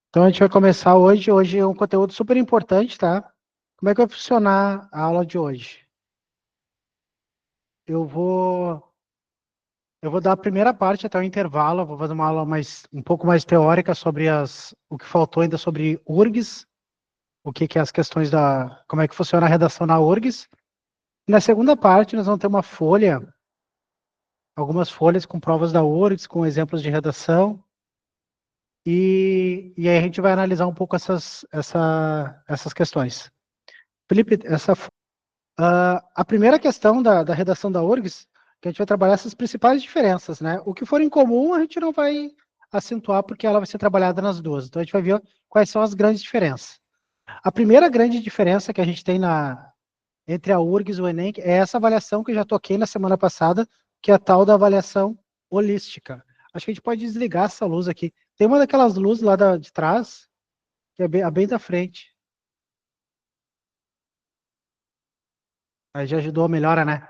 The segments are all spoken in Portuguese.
Então a gente vai começar hoje. Hoje é um conteúdo super importante, tá? Como é que vai funcionar a aula de hoje? Eu vou, eu vou dar a primeira parte até o intervalo. Vou fazer uma aula um pouco mais teórica sobre o que faltou ainda sobre URGS, o que é as questões como é que funciona a redação na URGS. Na segunda parte, nós vamos ter uma folha, algumas folhas com provas da URGS, com exemplos de redação. E aí a gente vai analisar um pouco essas questões. Felipe, a primeira questão da redação da URGS, que a gente vai trabalhar essas principais diferenças, né? O que for em comum, a gente não vai acentuar, porque ela vai ser trabalhada nas duas. Então, a gente vai ver quais são as grandes diferenças. A primeira grande diferença que a gente tem entre a URGS e o Enem é essa avaliação que eu já toquei na semana passada, que é a tal da avaliação holística. Acho que a gente pode desligar essa luz aqui. Tem uma daquelas luzes lá de trás, que é bem da frente. Aí já ajudou a melhora, né?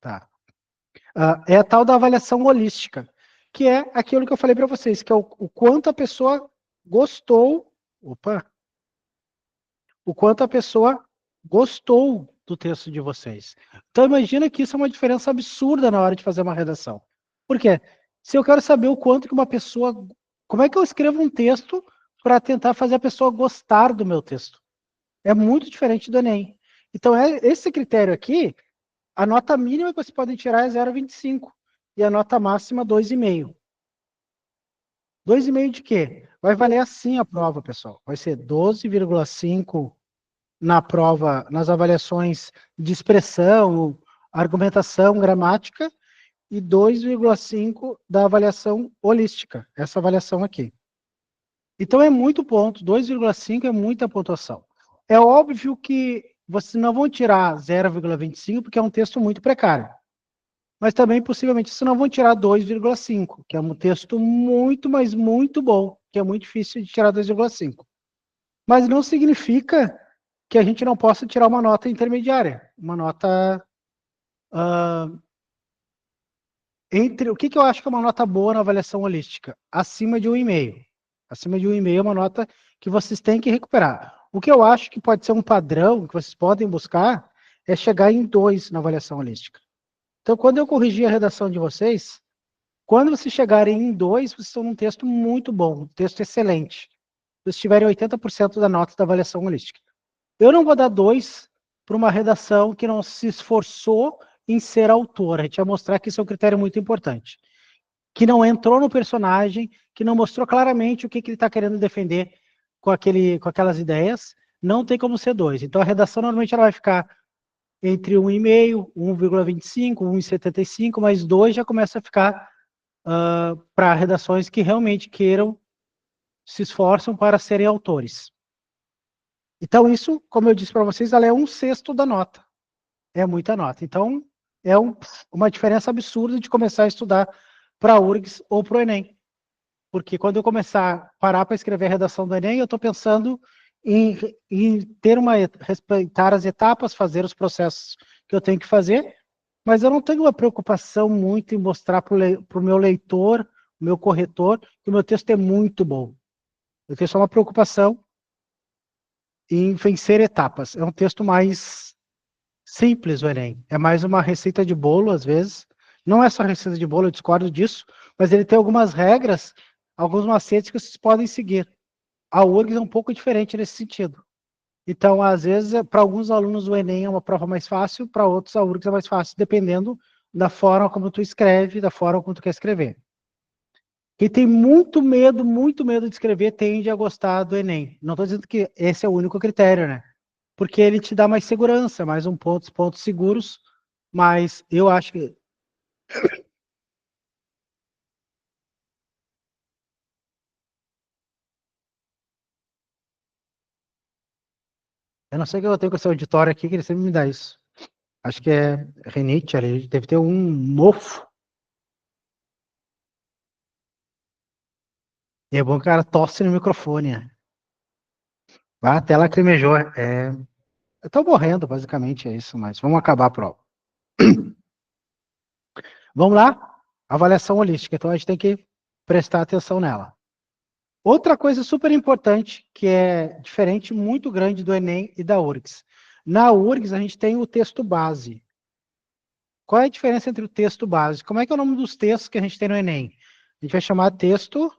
Tá. É a tal da avaliação holística, que é aquilo que eu falei para vocês, que é o quanto a pessoa gostou, opa, o quanto a pessoa gostou do texto de vocês. Então imagina que isso é uma diferença absurda na hora de fazer uma redação. Por quê? Se eu quero saber o quanto que uma pessoa, como é que eu escrevo um texto para tentar fazer a pessoa gostar do meu texto? É muito diferente do Enem. Então esse critério aqui, a nota mínima que vocês podem tirar é 0,25 e a nota máxima 2,5. 2,5 de quê? Vai valer assim a prova, pessoal. Vai ser 12,5 na prova, nas avaliações de expressão, argumentação, gramática, e 2,5 da avaliação holística, essa avaliação aqui. Então é muito ponto, 2,5 é muita pontuação. É óbvio que vocês não vão tirar 0,25, porque é um texto muito precário. Mas também, possivelmente, vocês não vão tirar 2,5, que é um texto muito, mas muito bom, que é muito difícil de tirar 2,5. Mas não significa que a gente não possa tirar uma nota intermediária, uma nota entre... O que eu acho que é uma nota boa na avaliação holística? Acima de 1,5. Acima de 1,5 é uma nota que vocês têm que recuperar. O que eu acho que pode ser um padrão que vocês podem buscar é chegar em 2 na avaliação holística. Então, quando eu corrigir a redação de vocês, quando vocês chegarem em 2, vocês estão num texto muito bom, um texto excelente. Se vocês tiverem 80% da nota da avaliação holística. Eu não vou dar 2 para uma redação que não se esforçou em ser autora. A gente vai mostrar que isso é um critério muito importante. Que não entrou no personagem, que não mostrou claramente o que ele está querendo defender com aquelas ideias, não tem como ser 2. Então a redação normalmente ela vai ficar entre 1,5, 1,25, 1,75, mas 2 já começa a ficar para redações que realmente queiram, se esforçam para serem autores. Então, isso, como eu disse para vocês, ela é 1/6 da nota. É muita nota. Então, é uma diferença absurda de começar a estudar para a URGS ou para o Enem. Porque quando eu começar a parar para escrever a redação do Enem, eu estou pensando em respeitar as etapas, fazer os processos que eu tenho que fazer, mas eu não tenho uma preocupação muito em mostrar para o meu leitor, o meu corretor, que o meu texto é muito bom. Eu tenho só uma preocupação em vencer etapas. É um texto mais simples, o Enem. É mais uma receita de bolo, às vezes. Não é só receita de bolo, eu discordo disso, mas ele tem algumas regras, alguns macetes que vocês podem seguir. A URGS é um pouco diferente nesse sentido. Então, às vezes, para alguns alunos o Enem é uma prova mais fácil, para outros a URGS é mais fácil, dependendo da forma como tu escreve, da forma como tu quer escrever. Quem tem muito medo de escrever, tende a gostar do Enem. Não estou dizendo que esse é o único critério, né? Porque ele te dá mais segurança, mais pontos seguros, mas eu acho que... Eu não sei o que eu tenho com esse auditório aqui, que ele sempre me dá isso. Acho que é rinite, ele deve ter um mofo. E é bom que o cara tosse no microfone, né? Até lacrimejou. Eu tô morrendo, basicamente, é isso, mas vamos acabar a prova. Vamos lá? Avaliação holística. Então a gente tem que prestar atenção nela. Outra coisa super importante, que é diferente, muito grande do Enem e da URGS. Na URGS, a gente tem o texto base. Qual é a diferença entre o texto base? Como é que é o nome dos textos que a gente tem no Enem? A gente vai chamar texto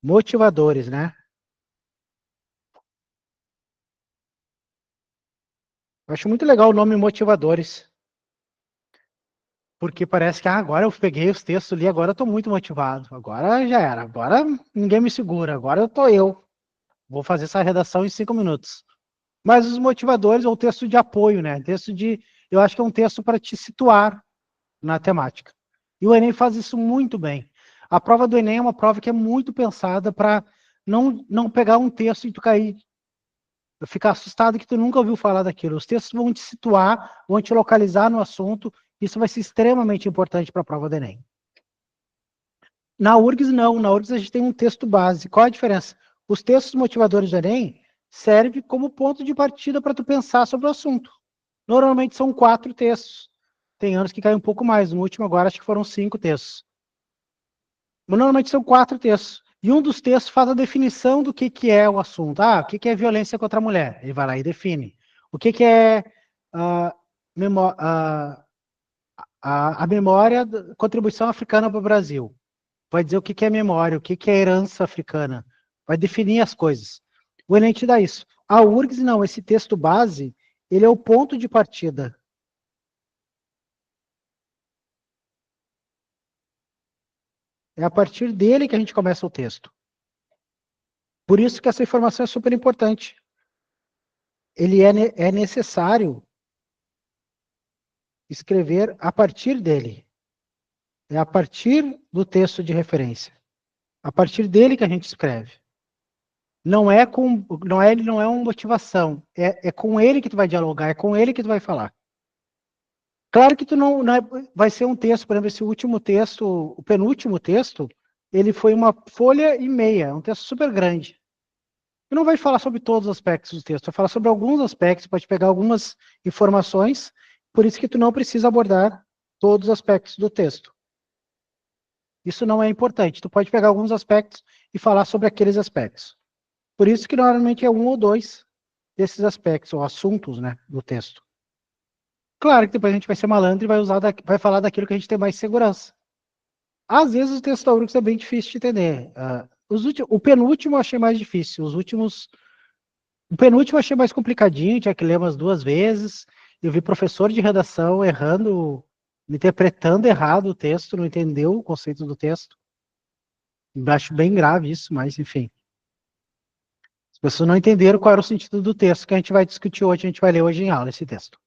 motivadores, né? Eu acho muito legal o nome motivadores, porque parece que agora eu peguei os textos ali, agora eu estou muito motivado. Agora já era, agora ninguém me segura, agora eu tô eu. Vou fazer essa redação em 5 minutos. Mas os motivadores, ou o texto de apoio, né? Eu acho que é um texto para te situar na temática. E o Enem faz isso muito bem. A prova do Enem é uma prova que é muito pensada para não pegar um texto e tu cair, ficar assustado que tu nunca ouviu falar daquilo. Os textos vão te situar, vão te localizar no assunto. Isso vai ser extremamente importante para a prova do Enem. Na URGS, não. Na URGS, a gente tem um texto base. Qual a diferença? Os textos motivadores do Enem servem como ponto de partida para tu pensar sobre o assunto. Normalmente são 4 textos. Tem anos que cai um pouco mais. No último agora, acho que foram 5 textos. Mas normalmente são 4 textos. E um dos textos faz a definição do que é o assunto. Ah, o que é violência contra a mulher? Ele vai lá e define. O que é uh, memó a memória da contribuição africana para o Brasil? Vai dizer o que é memória, o que é herança africana. Vai definir as coisas. O Enem te dá isso. A URGS, não. Esse texto base, ele é o ponto de partida. É a partir dele que a gente começa o texto. Por isso que essa informação é super importante. Ele é necessário escrever a partir dele. É a partir do texto de referência. A partir dele que a gente escreve. Ele não é uma motivação. É com ele que tu vai dialogar, é com ele que tu vai falar. Claro que tu não vai ser um texto, por exemplo, esse último texto, o penúltimo texto, ele foi uma folha e meia, um texto super grande. E não vai falar sobre todos os aspectos do texto, vai falar sobre alguns aspectos, pode pegar algumas informações, por isso que tu não precisa abordar todos os aspectos do texto. Isso não é importante, tu pode pegar alguns aspectos e falar sobre aqueles aspectos. Por isso que normalmente é um ou dois desses aspectos, ou assuntos, né, do texto. Claro que depois a gente vai ser malandro e vai falar daquilo que a gente tem mais segurança. Às vezes o texto da URGS é bem difícil de entender. O penúltimo eu achei mais difícil, o penúltimo eu achei mais complicadinho, tinha que ler umas 2 vezes. Eu vi professor de redação errando, interpretando errado o texto, não entendeu o conceito do texto. Eu acho bem grave isso, mas enfim. As pessoas não entenderam qual era o sentido do texto que a gente vai discutir hoje, a gente vai ler hoje em aula esse texto.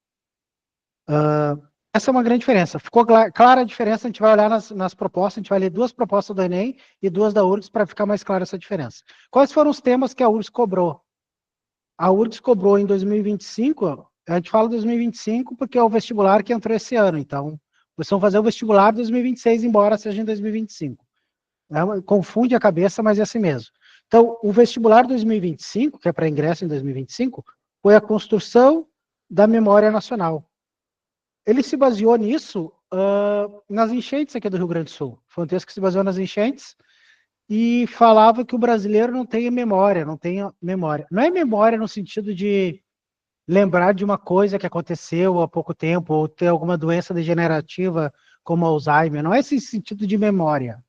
Essa é uma grande diferença. Ficou clara a diferença, a gente vai olhar nas propostas, a gente vai ler 2 propostas do Enem e 2 da URGS para ficar mais clara essa diferença. Quais foram os temas que a URGS cobrou? A URGS cobrou em 2025, a gente fala 2025 porque é o vestibular que entrou esse ano, então vocês vão fazer o vestibular 2026, embora seja em 2025. Confunde a cabeça, mas é assim mesmo. Então, o vestibular 2025, que é para ingresso em 2025, foi a construção da memória nacional. Ele se baseou nisso nas enchentes aqui do Rio Grande do Sul. Foi um texto que se baseou nas enchentes e falava que o brasileiro não tem memória, não tem memória. Não é memória no sentido de lembrar de uma coisa que aconteceu há pouco tempo, ou ter alguma doença degenerativa como Alzheimer. Não é esse sentido de memória.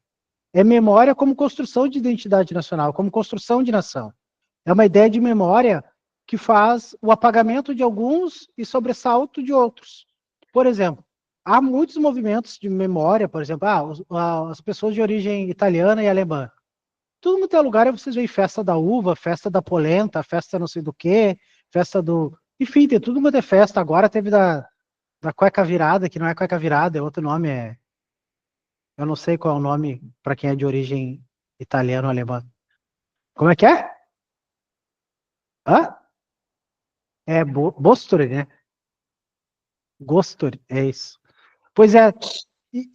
É memória como construção de identidade nacional, como construção de nação. É uma ideia de memória que faz o apagamento de alguns e sobressalto de outros. Por exemplo, há muitos movimentos de memória, por exemplo, as pessoas de origem italiana e alemã. Tudo quanto é lugar, vocês veem festa da uva, festa da polenta, festa não sei do que, festa do... Enfim, tem tudo quanto é festa. Agora teve da cueca virada, que não é cueca virada, é outro nome. Eu não sei qual é o nome para quem é de origem italiana ou alemã. Como é que é? Hã? É Bostori, né? Gostori, é isso. Pois é,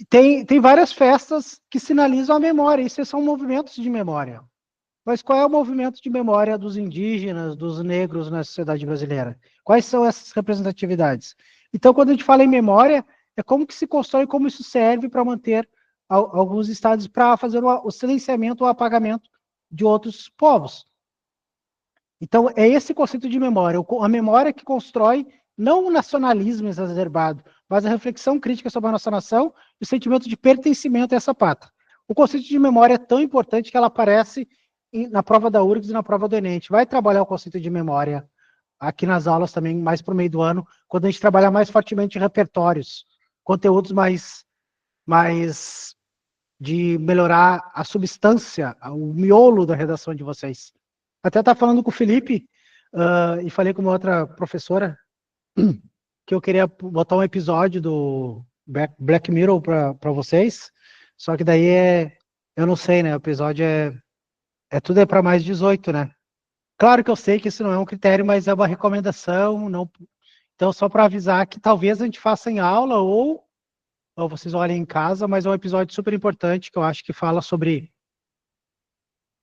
tem várias festas que sinalizam a memória, isso são movimentos de memória. Mas qual é o movimento de memória dos indígenas, dos negros na sociedade brasileira? Quais são essas representatividades? Então, quando a gente fala em memória, é como que se constrói, como isso serve para manter alguns estados para fazer o silenciamento ou apagamento de outros povos. Então, é esse conceito de memória, a memória que constrói não o nacionalismo exacerbado, mas a reflexão crítica sobre a nossa nação e o sentimento de pertencimento a essa pátria. O conceito de memória é tão importante que ela aparece na prova da URGS e na prova do Enem. A gente vai trabalhar o conceito de memória aqui nas aulas também, mais para o meio do ano, quando a gente trabalhar mais fortemente repertórios, conteúdos mais de melhorar a substância, o miolo da redação de vocês. Até estava falando com o Felipe e falei com uma outra professora que eu queria botar um episódio do Black Mirror para vocês, só que daí eu não sei, né? O episódio tudo é para mais 18, né? Claro que eu sei que isso não é um critério, mas é uma recomendação, não. Então, só para avisar que talvez a gente faça em aula ou vocês olhem em casa, mas é um episódio super importante que eu acho que fala sobre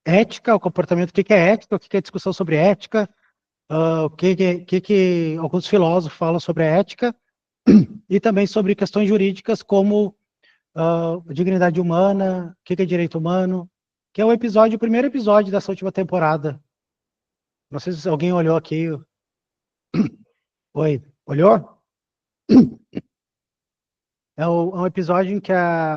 ética, o comportamento, o que é ética, o que é discussão sobre ética, o que alguns filósofos falam sobre a ética, e também sobre questões jurídicas como dignidade humana, o que é direito humano, que é o primeiro episódio dessa última temporada. Não sei se alguém olhou aqui. Oi, olhou? É um episódio em que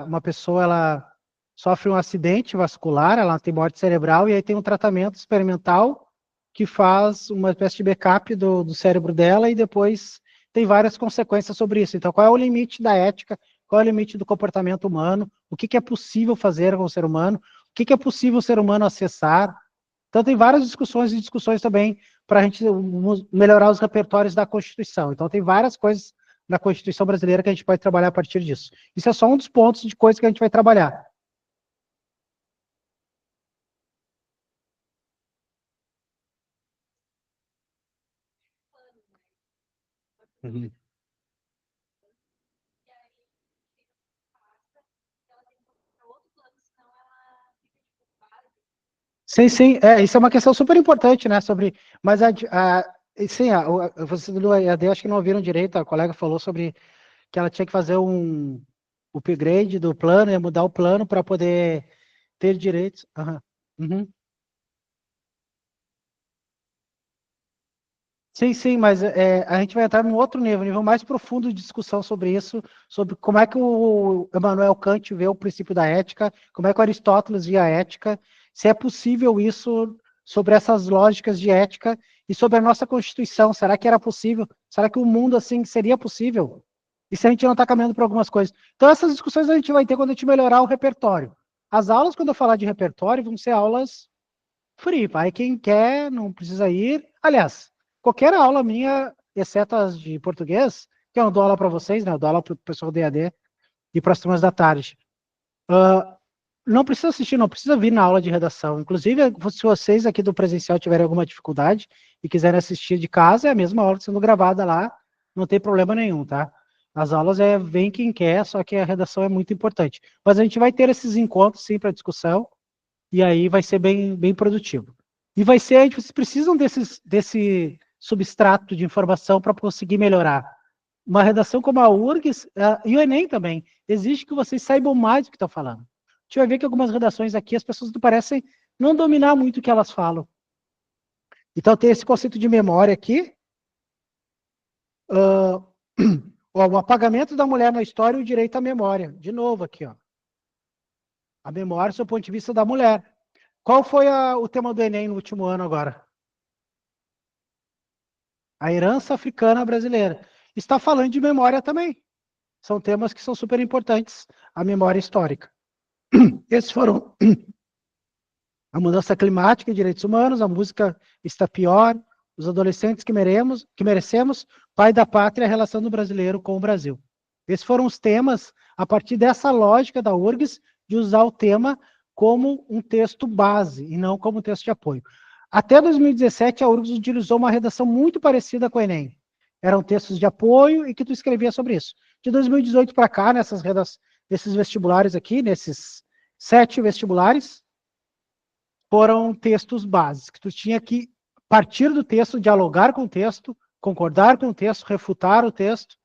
uma pessoa ela sofre um acidente vascular, ela tem morte cerebral, e aí tem um tratamento experimental que faz uma espécie de backup do cérebro dela e depois tem várias consequências sobre isso. Então, qual é o limite da ética? Qual é o limite do comportamento humano? O que é possível fazer com o ser humano? O que é possível o ser humano acessar? Então, tem várias discussões e discussões também para a gente melhorar os repertórios da Constituição. Então, tem várias coisas na Constituição brasileira que a gente pode trabalhar a partir disso. Isso é só um dos pontos de coisas que a gente vai trabalhar. Uhum. Sim, sim, isso é uma questão super importante, né, mas sim, vocês do EAD acho que não ouviram direito, a colega falou sobre que ela tinha que fazer um upgrade do plano, ia mudar o plano para poder ter direitos. Aham. Uhum. Sim, sim, mas a gente vai entrar num outro nível mais profundo de discussão sobre isso, sobre como é que o Immanuel Kant vê o princípio da ética, como é que o Aristóteles via a ética, se é possível isso sobre essas lógicas de ética e sobre a nossa Constituição. Será que era possível? Será que o mundo assim seria possível? E se a gente não está caminhando para algumas coisas? Então, essas discussões a gente vai ter quando a gente melhorar o repertório. As aulas, quando eu falar de repertório, vão ser aulas free, vai quem quer, não precisa ir. Aliás, qualquer aula minha, exceto as de português, que eu não dou aula para vocês, né? Eu dou aula para o pessoal do EAD e para as turmas da tarde. Não precisa assistir, não precisa vir na aula de redação. Inclusive, se vocês aqui do presencial tiverem alguma dificuldade e quiserem assistir de casa, é a mesma aula sendo gravada lá, não tem problema nenhum, tá? As aulas vem quem quer, só que a redação é muito importante. Mas a gente vai ter esses encontros, sim, para discussão, e aí vai ser bem, bem produtivo. E vai ser, vocês precisam desse substrato de informação para conseguir melhorar. Uma redação como a URGS e o Enem também, exige que vocês saibam mais do que estão falando. A gente vai ver que algumas redações aqui as pessoas parecem não dominar muito o que elas falam. Então tem esse conceito de memória aqui, o apagamento da mulher na história e o direito à memória. De novo aqui, ó. A memória do ponto de vista da mulher. Qual foi o tema do Enem no último ano agora? A herança africana brasileira. Está falando de memória também. São temas que são super importantes, a memória histórica. Esses foram a mudança climática e direitos humanos, a música está pior, os adolescentes que merecemos, pai da pátria, a relação do brasileiro com o Brasil. Esses foram os temas, a partir dessa lógica da URGS, de usar o tema como um texto base e não como um texto de apoio. Até 2017, a URGS utilizou uma redação muito parecida com o Enem. Eram textos de apoio e que tu escrevia sobre isso. De 2018 para cá, nesses vestibulares aqui, nesses 7 vestibulares, foram textos básicos, que tu tinha que partir do texto, dialogar com o texto, concordar com o texto, refutar o texto,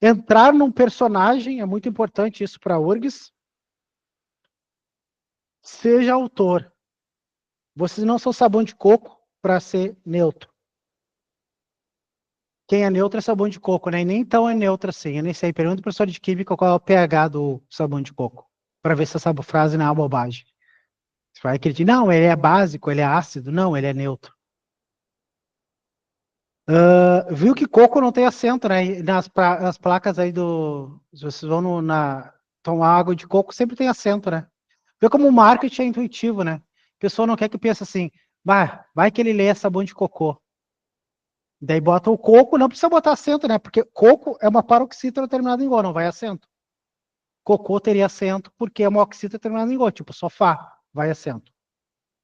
entrar num personagem, é muito importante isso para a URGS, seja autor. Vocês não são sabão de coco para ser neutro. Quem é neutro é sabão de coco, né? E nem tão é neutro assim. Eu nem sei. Pergunta pro professor de química qual é o pH do sabão de coco. Para ver se essa frase não é uma bobagem. Você vai acreditar, não, ele é básico, ele é ácido. Não, ele é neutro. Viu que coco não tem acento, né? E nas placas aí do. Se vocês vão tomar água de coco, sempre tem acento, né? Vê como o marketing é intuitivo, né? A pessoa não quer que pense assim, vai que ele lê sabão de cocô. Daí bota o coco, não precisa botar acento, né? Porque coco é uma paroxítona terminada em go, não vai acento. Cocô teria acento porque é uma oxítona terminada em go, tipo sofá, vai acento.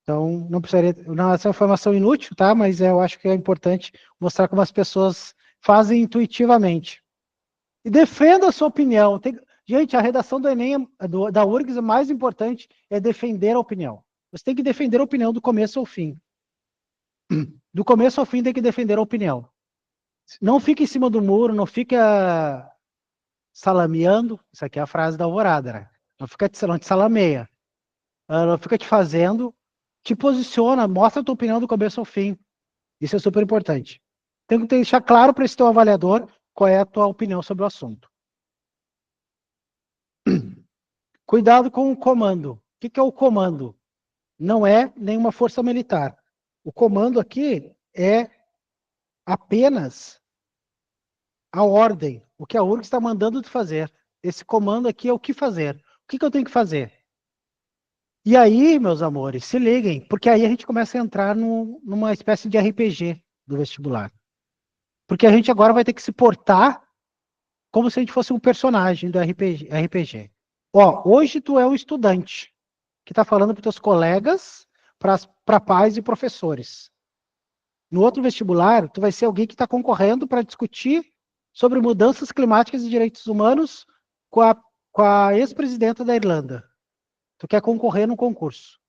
Então, não precisaria. Não, essa é uma informação inútil, tá? Mas eu acho que é importante mostrar como as pessoas fazem intuitivamente. E defenda a sua opinião. Gente, a redação do Enem, da URGS, o mais importante é defender a opinião. Você tem que defender a opinião do começo ao fim. Do começo ao fim tem que defender a opinião. Não fica em cima do muro, não fica salameando. Isso aqui é a frase da Alvorada, né? Não te salameia. Não fica te fazendo. Te posiciona, mostra a tua opinião do começo ao fim. Isso é super importante. Tem que deixar claro para esse teu avaliador qual é a tua opinião sobre o assunto. Cuidado com o comando. O que é o comando? Não é nenhuma força militar. O comando aqui é apenas a ordem, o que a URGS está mandando tu fazer. Esse comando aqui é o que fazer. O que eu tenho que fazer? E aí, meus amores, se liguem, porque aí a gente começa a entrar numa espécie de RPG do vestibular. Porque a gente agora vai ter que se portar como se a gente fosse um personagem do RPG. Ó, hoje tu é um estudante que está falando para os teus colegas, para pais e professores. No outro vestibular, tu vai ser alguém que está concorrendo para discutir sobre mudanças climáticas e direitos humanos com a ex-presidenta da Irlanda. Tu quer concorrer no concurso.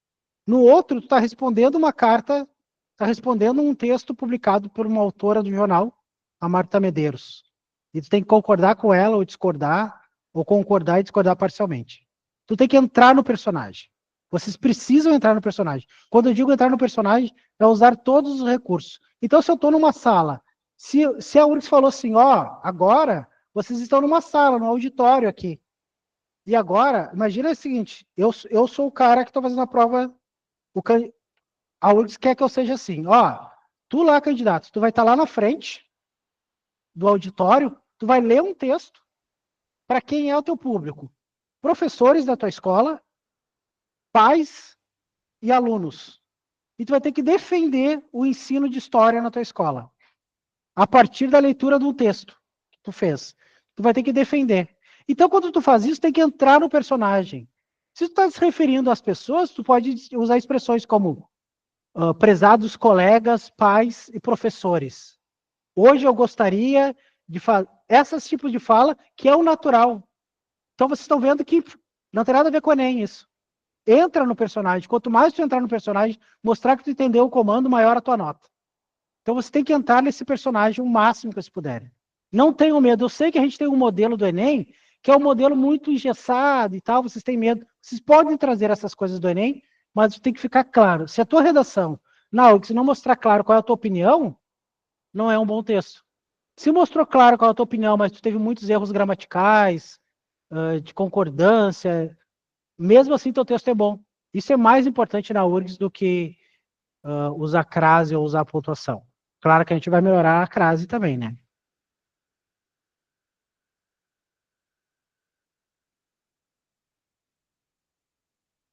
No outro, tu está respondendo uma carta, está respondendo um texto publicado por uma autora do jornal, a Marta Medeiros. E tu tem que concordar com ela ou discordar, ou concordar e discordar parcialmente. Tu tem que entrar no personagem. Vocês precisam entrar no personagem. Quando eu digo entrar no personagem, é usar todos os recursos. Então, se eu estou numa sala, se a URGS falou assim, ó, agora vocês estão numa sala, no auditório aqui. E agora, imagina o seguinte, eu sou o cara que estou fazendo a prova, a URGS quer que eu seja assim, ó, tu lá, candidato, tu vai estar lá na frente do auditório, tu vai ler um texto para quem é o teu público. Professores da tua escola, pais e alunos. E tu vai ter que defender o ensino de história na tua escola. A partir da leitura do texto que tu fez. Tu vai ter que defender. Então, quando tu faz isso, tem que entrar no personagem. Se tu está se referindo às pessoas, tu pode usar expressões como prezados colegas, pais e professores. Hoje eu gostaria de fazer esses tipos de fala que é o natural. Então vocês estão vendo que não tem nada a ver com o Enem isso. Entra no personagem. Quanto mais tu entrar no personagem, mostrar que tu entendeu o comando, maior a tua nota. Então você tem que entrar nesse personagem o máximo que vocês puderem. Não tenham medo. Eu sei que a gente tem um modelo do Enem que é um modelo muito engessado e tal, vocês têm medo. Vocês podem trazer essas coisas do Enem, mas tem que ficar claro. Se a tua redação, se não mostrar claro qual é a tua opinião, não é um bom texto. Se mostrou claro qual é a tua opinião, mas tu teve muitos erros gramaticais, de concordância, mesmo assim teu texto é bom. Isso é mais importante na URGS do que usar crase ou usar pontuação. Claro que a gente vai melhorar a crase também, né?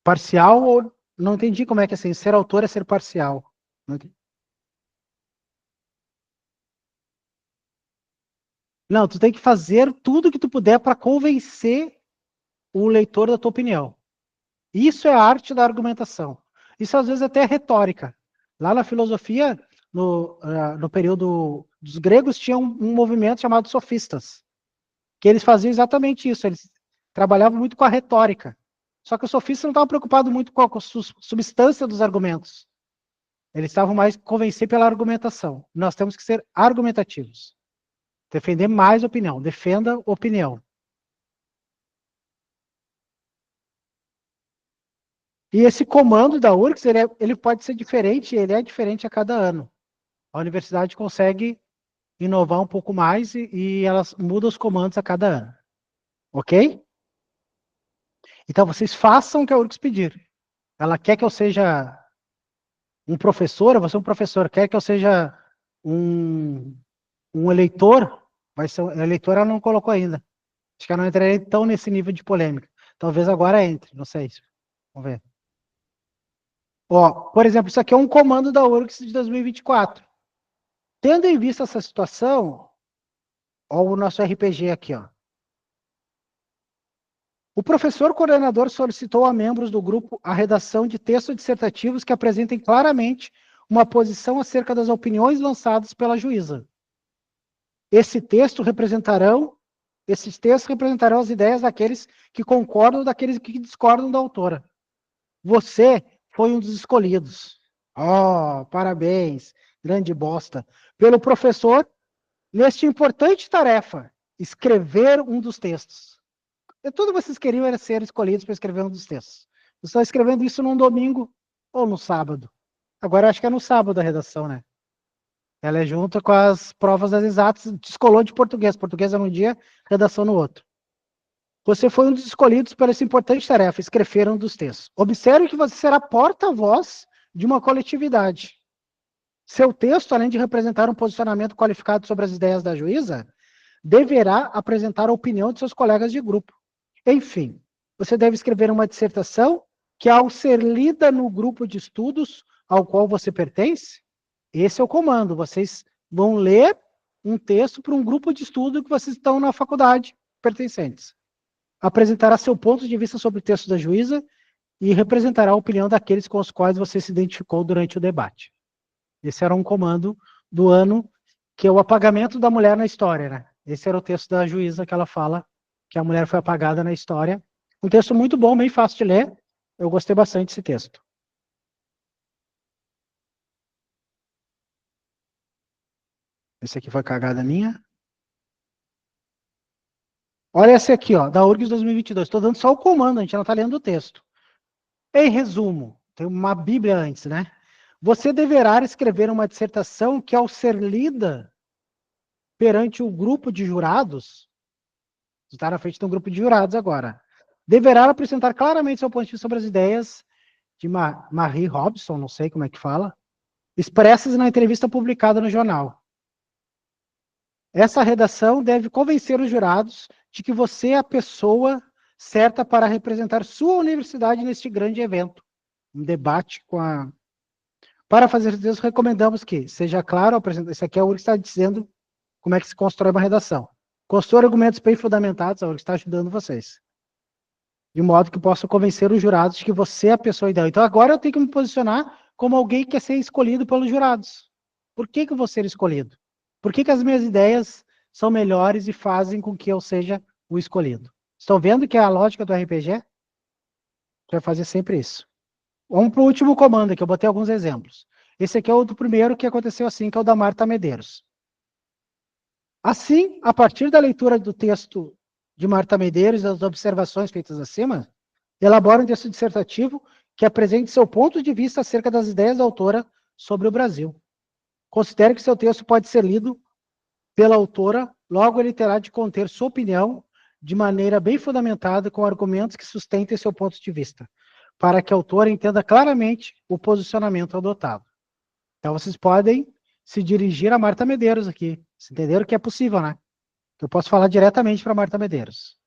Parcial ou... Não entendi como é que é assim, ser autor é ser parcial. Não, tu tem que fazer tudo que tu puder para convencer o leitor da tua opinião. Isso é a arte da argumentação. Isso às vezes até é retórica. Lá na filosofia, no período dos gregos, tinha um movimento chamado sofistas, que eles faziam exatamente isso. Eles trabalhavam muito com a retórica. Só que os sofistas não estavam preocupados muito com a substância dos argumentos. Eles estavam mais convencer pela argumentação. Nós temos que ser argumentativos. Defender mais opinião. Defenda opinião. E esse comando da URGS, ele pode ser diferente, ele é diferente a cada ano. A universidade consegue inovar um pouco mais e elas mudam os comandos a cada ano. Ok? Então, vocês façam o que a URGS pedir. Ela quer que eu seja um professor, eu vou ser um professor. Quer que eu seja um, um eleitor? Vai ser, eleitor ela não colocou ainda. Acho que ela não entraria tão nesse nível de polêmica. Talvez agora entre, não sei. Vamos ver. Ó, por exemplo, isso aqui é um comando da URGS de 2024. Tendo em vista essa situação, ó, o nosso RPG aqui, ó. O professor coordenador solicitou a membros do grupo a redação de textos dissertativos que apresentem claramente uma posição acerca das opiniões lançadas pela juíza. Esses textos representarão as ideias daqueles que concordam e daqueles que discordam da autora. Você foi um dos escolhidos. Oh, parabéns, grande bosta. Pelo professor, neste importante tarefa, escrever um dos textos. E tudo vocês queriam era ser escolhidos para escrever um dos textos. Vocês estão escrevendo isso num domingo ou no sábado. Agora acho que é no sábado a redação, né? Ela é junto com as provas das exatas, descolou de português. Português é num dia, redação no outro. Você foi um dos escolhidos para essa importante tarefa, escrever um dos textos. Observe que você será porta-voz de uma coletividade. Seu texto, além de representar um posicionamento qualificado sobre as ideias da juíza, deverá apresentar a opinião de seus colegas de grupo. Enfim, você deve escrever uma dissertação que, ao ser lida no grupo de estudos ao qual você pertence, esse é o comando. Vocês vão ler um texto para um grupo de estudo que vocês estão na faculdade pertencentes. Apresentará seu ponto de vista sobre o texto da juíza e representará a opinião daqueles com os quais você se identificou durante o debate. Esse era um comando do ano, que é o apagamento da mulher na história, né? Esse era o texto da juíza que ela fala que a mulher foi apagada na história. Um texto muito bom, bem fácil de ler. Eu gostei bastante desse texto. Esse aqui foi cagada minha. Olha esse aqui, ó, da URGS 2022. Estou dando só o comando, a gente não está lendo o texto. Em resumo, tem uma bíblia antes, né? Você deverá escrever uma dissertação que, ao ser lida perante o grupo de jurados, está na frente de um grupo de jurados agora, deverá apresentar claramente seu ponto de vista sobre as ideias de Marie Robson, não sei como é que fala, expressas na entrevista publicada no jornal. Essa redação deve convencer os jurados de que você é a pessoa certa para representar sua universidade neste grande evento. Um debate com a... Para fazer isso, recomendamos que seja claro, isso aqui é o que está dizendo como é que se constrói uma redação. Construa argumentos bem fundamentados, é o que está ajudando vocês. De modo que possa convencer os jurados de que você é a pessoa ideal. Então agora eu tenho que me posicionar como alguém que quer ser escolhido pelos jurados. Por que eu vou ser escolhido? Por que as minhas ideias são melhores e fazem com que eu seja o escolhido? Estão vendo que é a lógica do RPG? Vai fazer sempre isso. Vamos para o último comando aqui, eu botei alguns exemplos. Esse aqui é o do primeiro que aconteceu assim, que é o da Marta Medeiros. Assim, a partir da leitura do texto de Marta Medeiros e das observações feitas acima, elabora um texto dissertativo que apresente seu ponto de vista acerca das ideias da autora sobre o Brasil. Considere que seu texto pode ser lido pela autora, logo ele terá de conter sua opinião de maneira bem fundamentada, com argumentos que sustentem seu ponto de vista, para que a autora entenda claramente o posicionamento adotado. Então, vocês podem se dirigir a Marta Medeiros aqui. Vocês entenderam que é possível, né? Eu posso falar diretamente para Marta Medeiros,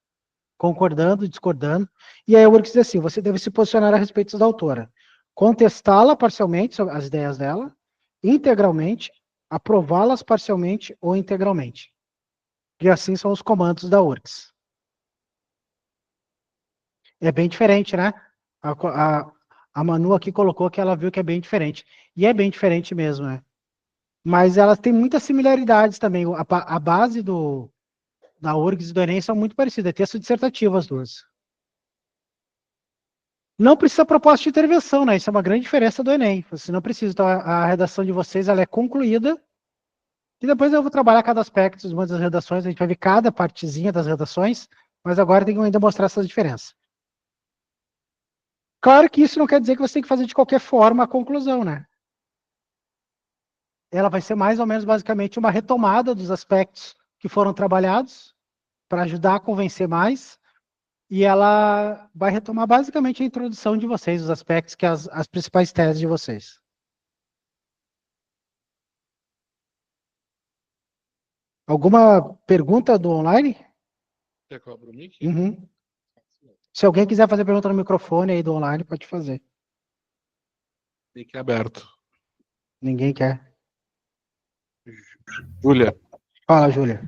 concordando, discordando. E aí eu vou dizer assim, você deve se posicionar a respeito da autora. Contestá-la parcialmente, sobre as ideias dela, integralmente, aprová-las parcialmente ou integralmente. E assim são os comandos da URGS. É bem diferente, né? A Manu aqui colocou que ela viu que é bem diferente. E é bem diferente mesmo, né? Mas elas têm muitas similaridades também. A base da URGS e do Enem são muito parecidas. É texto dissertativo as duas. Não precisa proposta de intervenção, né? Isso é uma grande diferença do Enem. Você não precisa. Então, a redação de vocês ela é concluída. E depois eu vou trabalhar cada aspecto de uma das redações. A gente vai ver cada partezinha das redações. Mas agora tem que ainda mostrar essas diferenças. Claro que isso não quer dizer que você tem que fazer de qualquer forma a conclusão, né? Ela vai ser mais ou menos basicamente uma retomada dos aspectos que foram trabalhados para ajudar a convencer mais, e ela vai retomar basicamente a introdução de vocês, os aspectos que as principais teses de vocês. Alguma pergunta do online? Quer que eu abra o mic? Uhum. Se alguém quiser fazer pergunta no microfone aí do online, pode fazer. Mic aberto. Ninguém quer. Júlia. Fala, Júlia.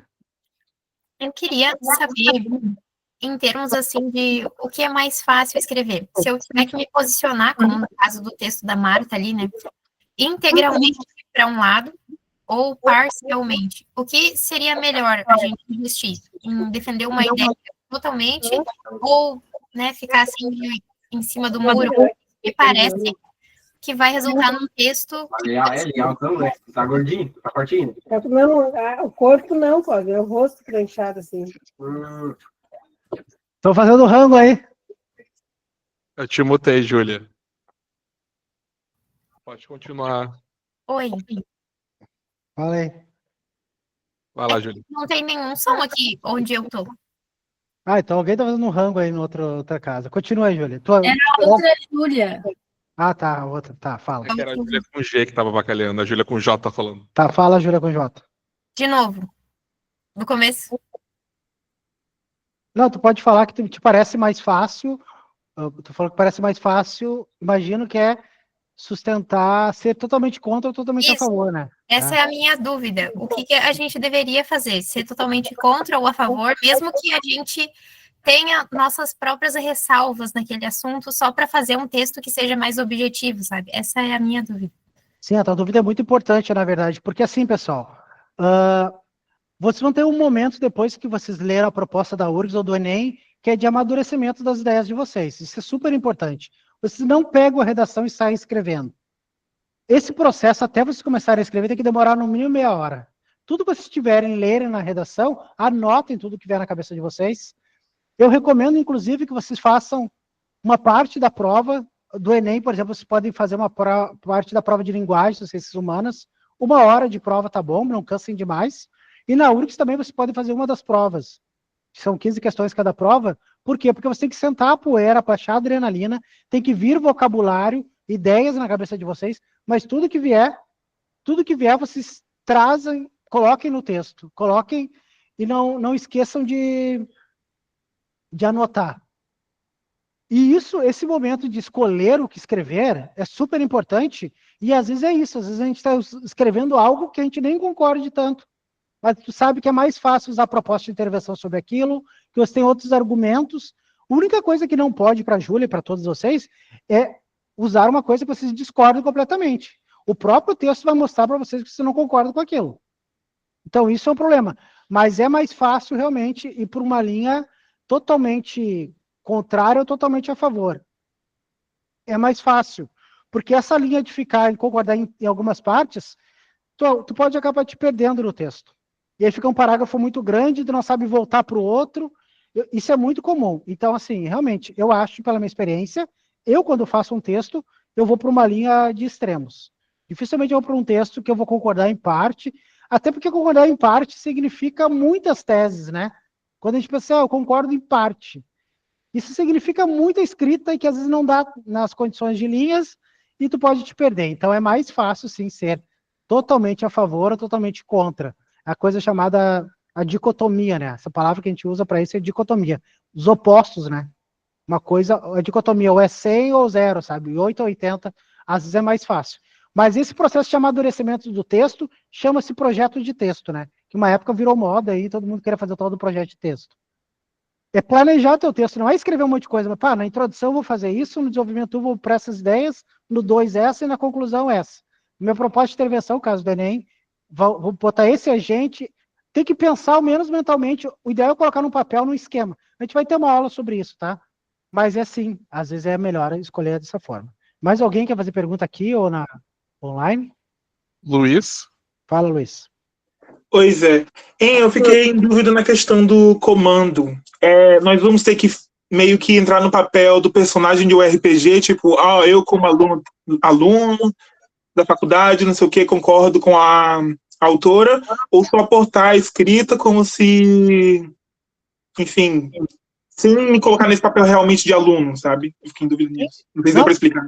Eu queria saber, em termos assim de o que é mais fácil escrever. Se eu tiver que me posicionar, como no caso do texto da Marta ali, né? Integralmente para um lado ou parcialmente. O que seria melhor a gente investir? Em defender uma ideia totalmente ou, né, ficar assim em cima do muro? Me parece que vai resultar num texto. Tá gordinho? Tá fortinho? Não, o corpo não, pode. É o rosto pranchado assim. Estão fazendo rango aí. Eu te mutei, Júlia. Pode continuar. Oi. Fala aí. Vai lá, Júlia. Não tem nenhum som aqui onde eu tô. Ah, então alguém tá fazendo um rango aí no outra casa. Continua aí, Júlia. Era a outra Júlia. Ah, tá, a outra. Tá, fala. É que era a Júlia com G que tava bacalhando, a Júlia com J tá falando. Tá, fala, Júlia com J. De novo. Do começo. Não, tu pode falar que te parece mais fácil. Tu falou que parece mais fácil. Imagino que é sustentar, ser totalmente contra ou totalmente a Isso. favor, né? Essa é a minha dúvida. O que a gente deveria fazer? Ser totalmente contra ou a favor, mesmo que a gente tenha nossas próprias ressalvas naquele assunto, só para fazer um texto que seja mais objetivo, sabe? Essa é a minha dúvida. Sim, a tua dúvida é muito importante, na verdade, porque assim, pessoal, vocês vão ter um momento depois que vocês leram a proposta da URGS ou do Enem, que é de amadurecimento das ideias de vocês. Isso é super importante. Vocês não pegam a redação e saem escrevendo. Esse processo, até vocês começarem a escrever, tem que demorar no mínimo meia hora. Tudo que vocês tiverem, lerem na redação, anotem tudo que vier na cabeça de vocês. Eu recomendo, inclusive, que vocês façam uma parte da prova do Enem, por exemplo, vocês podem fazer uma parte da prova de linguagem, ciências humanas, 1 hora de prova tá bom, não cansem demais. E na URGS também vocês podem fazer uma das provas, que são 15 questões cada prova. Por quê? Porque você tem que sentar a poeira, baixar a adrenalina, tem que vir vocabulário, ideias na cabeça de vocês, mas tudo que vier vocês trazem, coloquem no texto, coloquem e não esqueçam de anotar. E esse momento de escolher o que escrever é super importante, e às vezes é isso, às vezes a gente está escrevendo algo que a gente nem concorda tanto, mas tu sabe que é mais fácil usar proposta de intervenção sobre aquilo, que você tem outros argumentos. A única coisa que não pode para a Júlia e para todos vocês é usar uma coisa que vocês discordam completamente. O próprio texto vai mostrar para vocês que você não concorda com aquilo. Então isso é um problema, mas é mais fácil realmente ir por uma linha totalmente contrária ou totalmente a favor. É mais fácil, porque essa linha de ficar em concordar em algumas partes, tu pode acabar te perdendo no texto. E aí fica um parágrafo muito grande, tu não sabe voltar para o outro. Isso é muito comum. Então, assim, realmente, eu acho, pela minha experiência, quando faço um texto, eu vou para uma linha de extremos. Dificilmente eu vou para um texto que eu vou concordar em parte, até porque concordar em parte significa muitas teses, né? Quando a gente pensa, eu concordo em parte. Isso significa muita escrita e que às vezes não dá nas condições de linhas e tu pode te perder. Então é mais fácil, sim, ser totalmente a favor ou totalmente contra. A coisa chamada a dicotomia, né? Essa palavra que a gente usa para isso é dicotomia. Os opostos, né? Uma coisa, a dicotomia ou é 100 ou 0, sabe? 8 ou 80, às vezes é mais fácil. Mas esse processo de amadurecimento do texto chama-se projeto de texto, né? Que uma época virou moda aí, todo mundo queria fazer o tal do projeto de texto. É planejar teu texto, não é escrever um monte de coisa, mas pá, na introdução eu vou fazer isso, no desenvolvimento eu vou para essas ideias, no 2 essa e na conclusão essa. Minha proposta de intervenção, caso do Enem, vou botar esse agente, tem que pensar ao menos mentalmente, o ideal é colocar no papel, num esquema. A gente vai ter uma aula sobre isso, tá? Mas é assim, às vezes é melhor escolher dessa forma. Mais alguém quer fazer pergunta aqui ou na online? Luiz? Fala, Luiz. Pois é. Eu fiquei em dúvida na questão do comando. Nós vamos ter que meio que entrar no papel do personagem de um RPG, tipo, eu como aluno da faculdade, não sei o que, concordo com a autora, ou só aportar a escrita como se, enfim, sem me colocar nesse papel realmente de aluno, sabe? Eu fiquei em dúvida nisso. Não sei se deu pra explicar.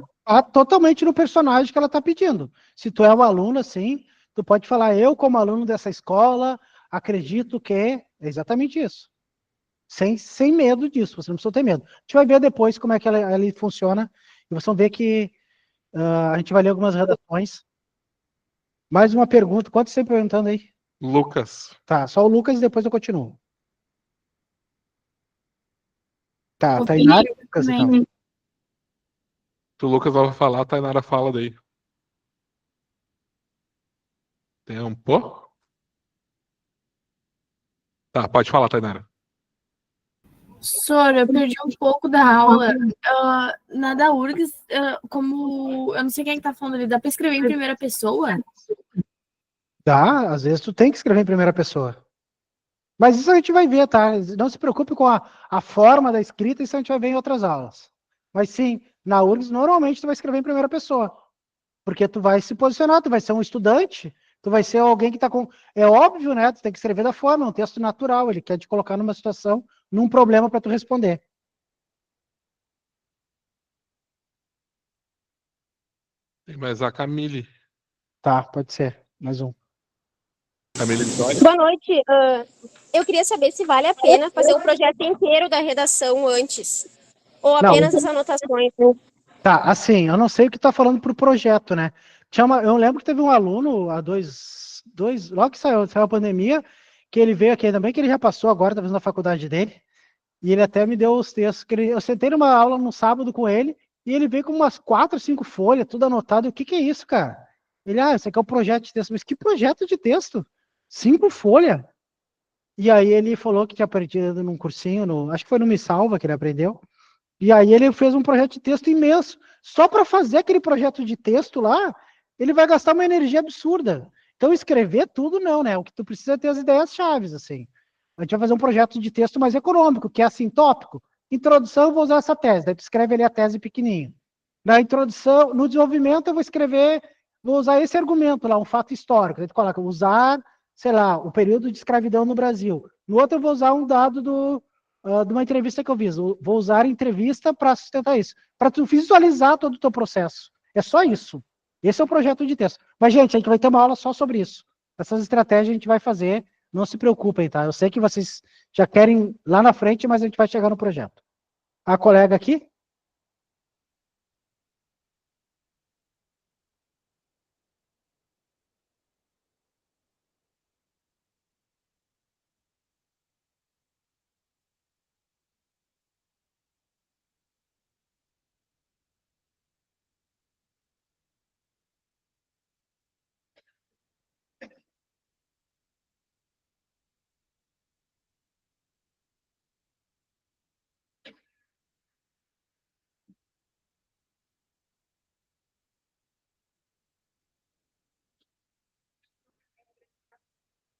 Totalmente no personagem que ela tá pedindo. Se tu é um aluno, assim, tu pode falar, eu como aluno dessa escola, acredito que é exatamente isso. Sem medo disso, você não precisa ter medo. A gente vai ver depois como é que ela funciona, e vocês vão ver que a gente vai ler algumas redações. Mais uma pergunta, quantos você perguntando aí? Lucas. Tá, só o Lucas e depois eu continuo. Tá, O Tainara Felipe e Lucas, também. então. Se o Lucas vai falar, a Tainara fala daí. Tempo. Tá, pode falar, Tainara. Sora, eu perdi um pouco da aula. Na da URGS, como eu não sei quem é que tá falando ali, dá para escrever em primeira pessoa? Dá, às vezes tu tem que escrever em primeira pessoa. Mas isso a gente vai ver, tá? Não se preocupe com a forma da escrita, isso a gente vai ver em outras aulas. Mas sim, na URGS, normalmente tu vai escrever em primeira pessoa. Porque tu vai se posicionar, tu vai ser um estudante, tu vai ser alguém que tá com... É óbvio, né? Tu tem que escrever da forma, é um texto natural, ele quer te colocar numa situação, num problema para tu responder. Tem mais a Camille. Tá, pode ser. Mais um. Camille Vitória. Boa noite. Eu queria saber se vale a pena fazer o projeto inteiro da redação antes, ou apenas as anotações. Tá, assim, eu não sei o que tá falando pro projeto, né? Eu lembro que teve um aluno, logo que saiu a pandemia, que ele veio aqui, ainda bem que ele já passou agora, tá fazendo a faculdade dele, e ele até me deu os textos, eu sentei numa aula no sábado com ele, e ele veio com umas 4, 5 folhas, tudo anotado. O que é isso, cara? Ele, isso aqui é um projeto de texto. Mas que projeto de texto? 5 folhas? E aí ele falou que tinha aprendido num cursinho, acho que foi no Me Salva que ele aprendeu. E aí ele fez um projeto de texto imenso. Só para fazer aquele projeto de texto lá, ele vai gastar uma energia absurda. Então escrever tudo não, né? O que tu precisa é ter as ideias chaves, assim. A gente vai fazer um projeto de texto mais econômico, que é assim, tópico. Introdução, eu vou usar essa tese. Daí tu escreve ali a tese pequenininho. Na introdução, no desenvolvimento, eu vou usar esse argumento lá, um fato histórico. Daí tu coloca, usar, sei lá, o período de escravidão no Brasil. No outro, eu vou usar um dado de uma entrevista que eu fiz. Vou usar a entrevista para sustentar isso. Para tu visualizar todo o teu processo. É só isso. Esse é o projeto de texto. Mas, gente, a gente vai ter uma aula só sobre isso. Essas estratégias a gente vai fazer. Não se preocupem, tá? Eu sei que vocês já querem lá na frente, mas a gente vai chegar no projeto. A colega aqui?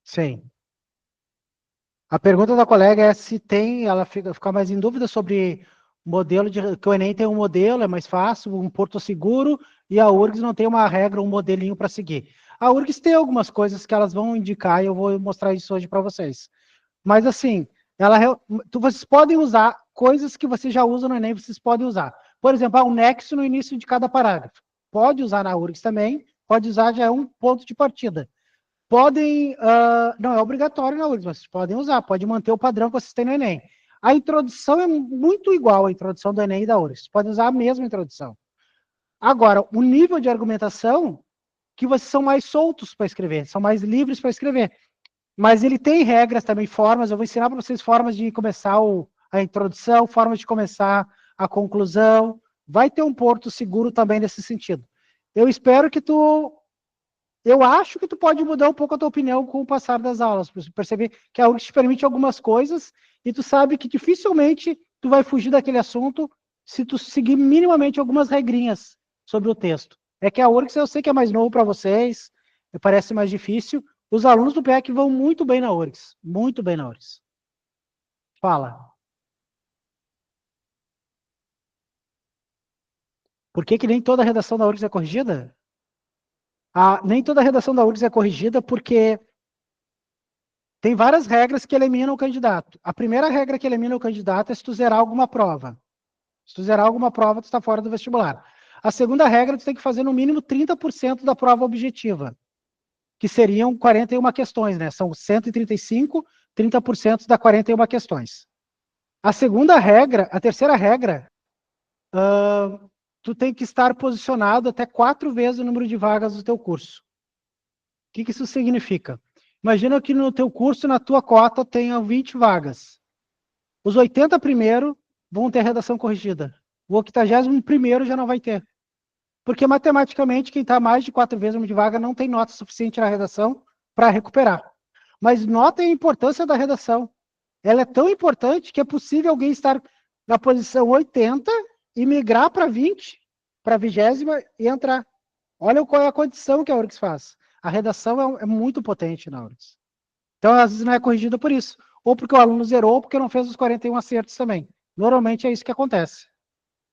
Sim. A pergunta da colega é se ela fica mais em dúvida sobre o modelo que o Enem tem um modelo, é mais fácil, um porto seguro, e a URGS não tem uma regra, um modelinho para seguir. A URGS tem algumas coisas que elas vão indicar e eu vou mostrar isso hoje para vocês. Mas assim, vocês podem usar coisas que vocês já usam no Enem, vocês podem usar. Por exemplo, um nexo no início de cada parágrafo. Pode usar na URGS também, pode usar, já é um ponto de partida. Podem, não é obrigatório na URGS, mas vocês podem usar, pode manter o padrão que vocês têm no Enem. A introdução é muito igual à introdução do Enem e da URGS, pode usar a mesma introdução. Agora, o nível de argumentação, que vocês são mais soltos para escrever, são mais livres para escrever. Mas ele tem regras também, formas, eu vou ensinar para vocês formas de começar a introdução, formas de começar a conclusão, vai ter um porto seguro também nesse sentido. Eu espero que eu acho que tu pode mudar um pouco a tua opinião com o passar das aulas, para perceber que a URGS te permite algumas coisas e tu sabe que dificilmente tu vai fugir daquele assunto se tu seguir minimamente algumas regrinhas sobre o texto. É que a URGS eu sei que é mais novo para vocês, parece mais difícil. Os alunos do PEC vão muito bem na URGS, muito bem na URGS. Fala. Por que nem toda a redação da URGS é corrigida? Nem toda a redação da URGS é corrigida porque tem várias regras que eliminam o candidato. A primeira regra que elimina o candidato é se tu zerar alguma prova. Se tu zerar alguma prova, tu está fora do vestibular. A segunda regra, tu tem que fazer no mínimo 30% da prova objetiva, que seriam 41 questões, né? São 135, 30% dá 41 questões. A terceira regra, tu tem que estar posicionado até 4 vezes o número de vagas do teu curso. O que isso significa? Imagina que no teu curso, na tua cota, tenha 20 vagas. Os 80 primeiros vão ter redação corrigida. O 81º já não vai ter. Porque, matematicamente, quem está mais de 4 vezes o número de vaga não tem nota suficiente na redação para recuperar. Mas notem a importância da redação. Ela é tão importante que é possível alguém estar na posição 80 e migrar para 20, para a 20ª e entrar. Olha qual é a condição que a URGS faz. A redação é muito potente na URGS. Então, às vezes, não é corrigida por isso. Ou porque o aluno zerou, ou porque não fez os 41 acertos também. Normalmente é isso que acontece.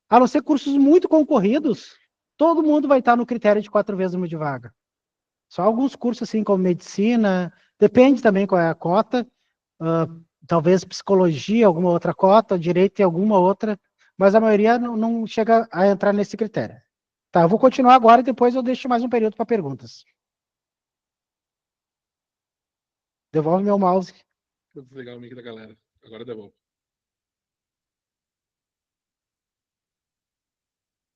A não ser cursos muito concorridos, todo mundo vai estar no critério de 4 vezes o número de vaga. Só alguns cursos, assim, como medicina, depende também qual é a cota, talvez psicologia, alguma outra cota, direito e alguma outra, mas a maioria não chega a entrar nesse critério. Tá, eu vou continuar agora e depois eu deixo mais um período para perguntas. Devolve meu mouse. Vou desligar o mic da galera. Agora devolvo.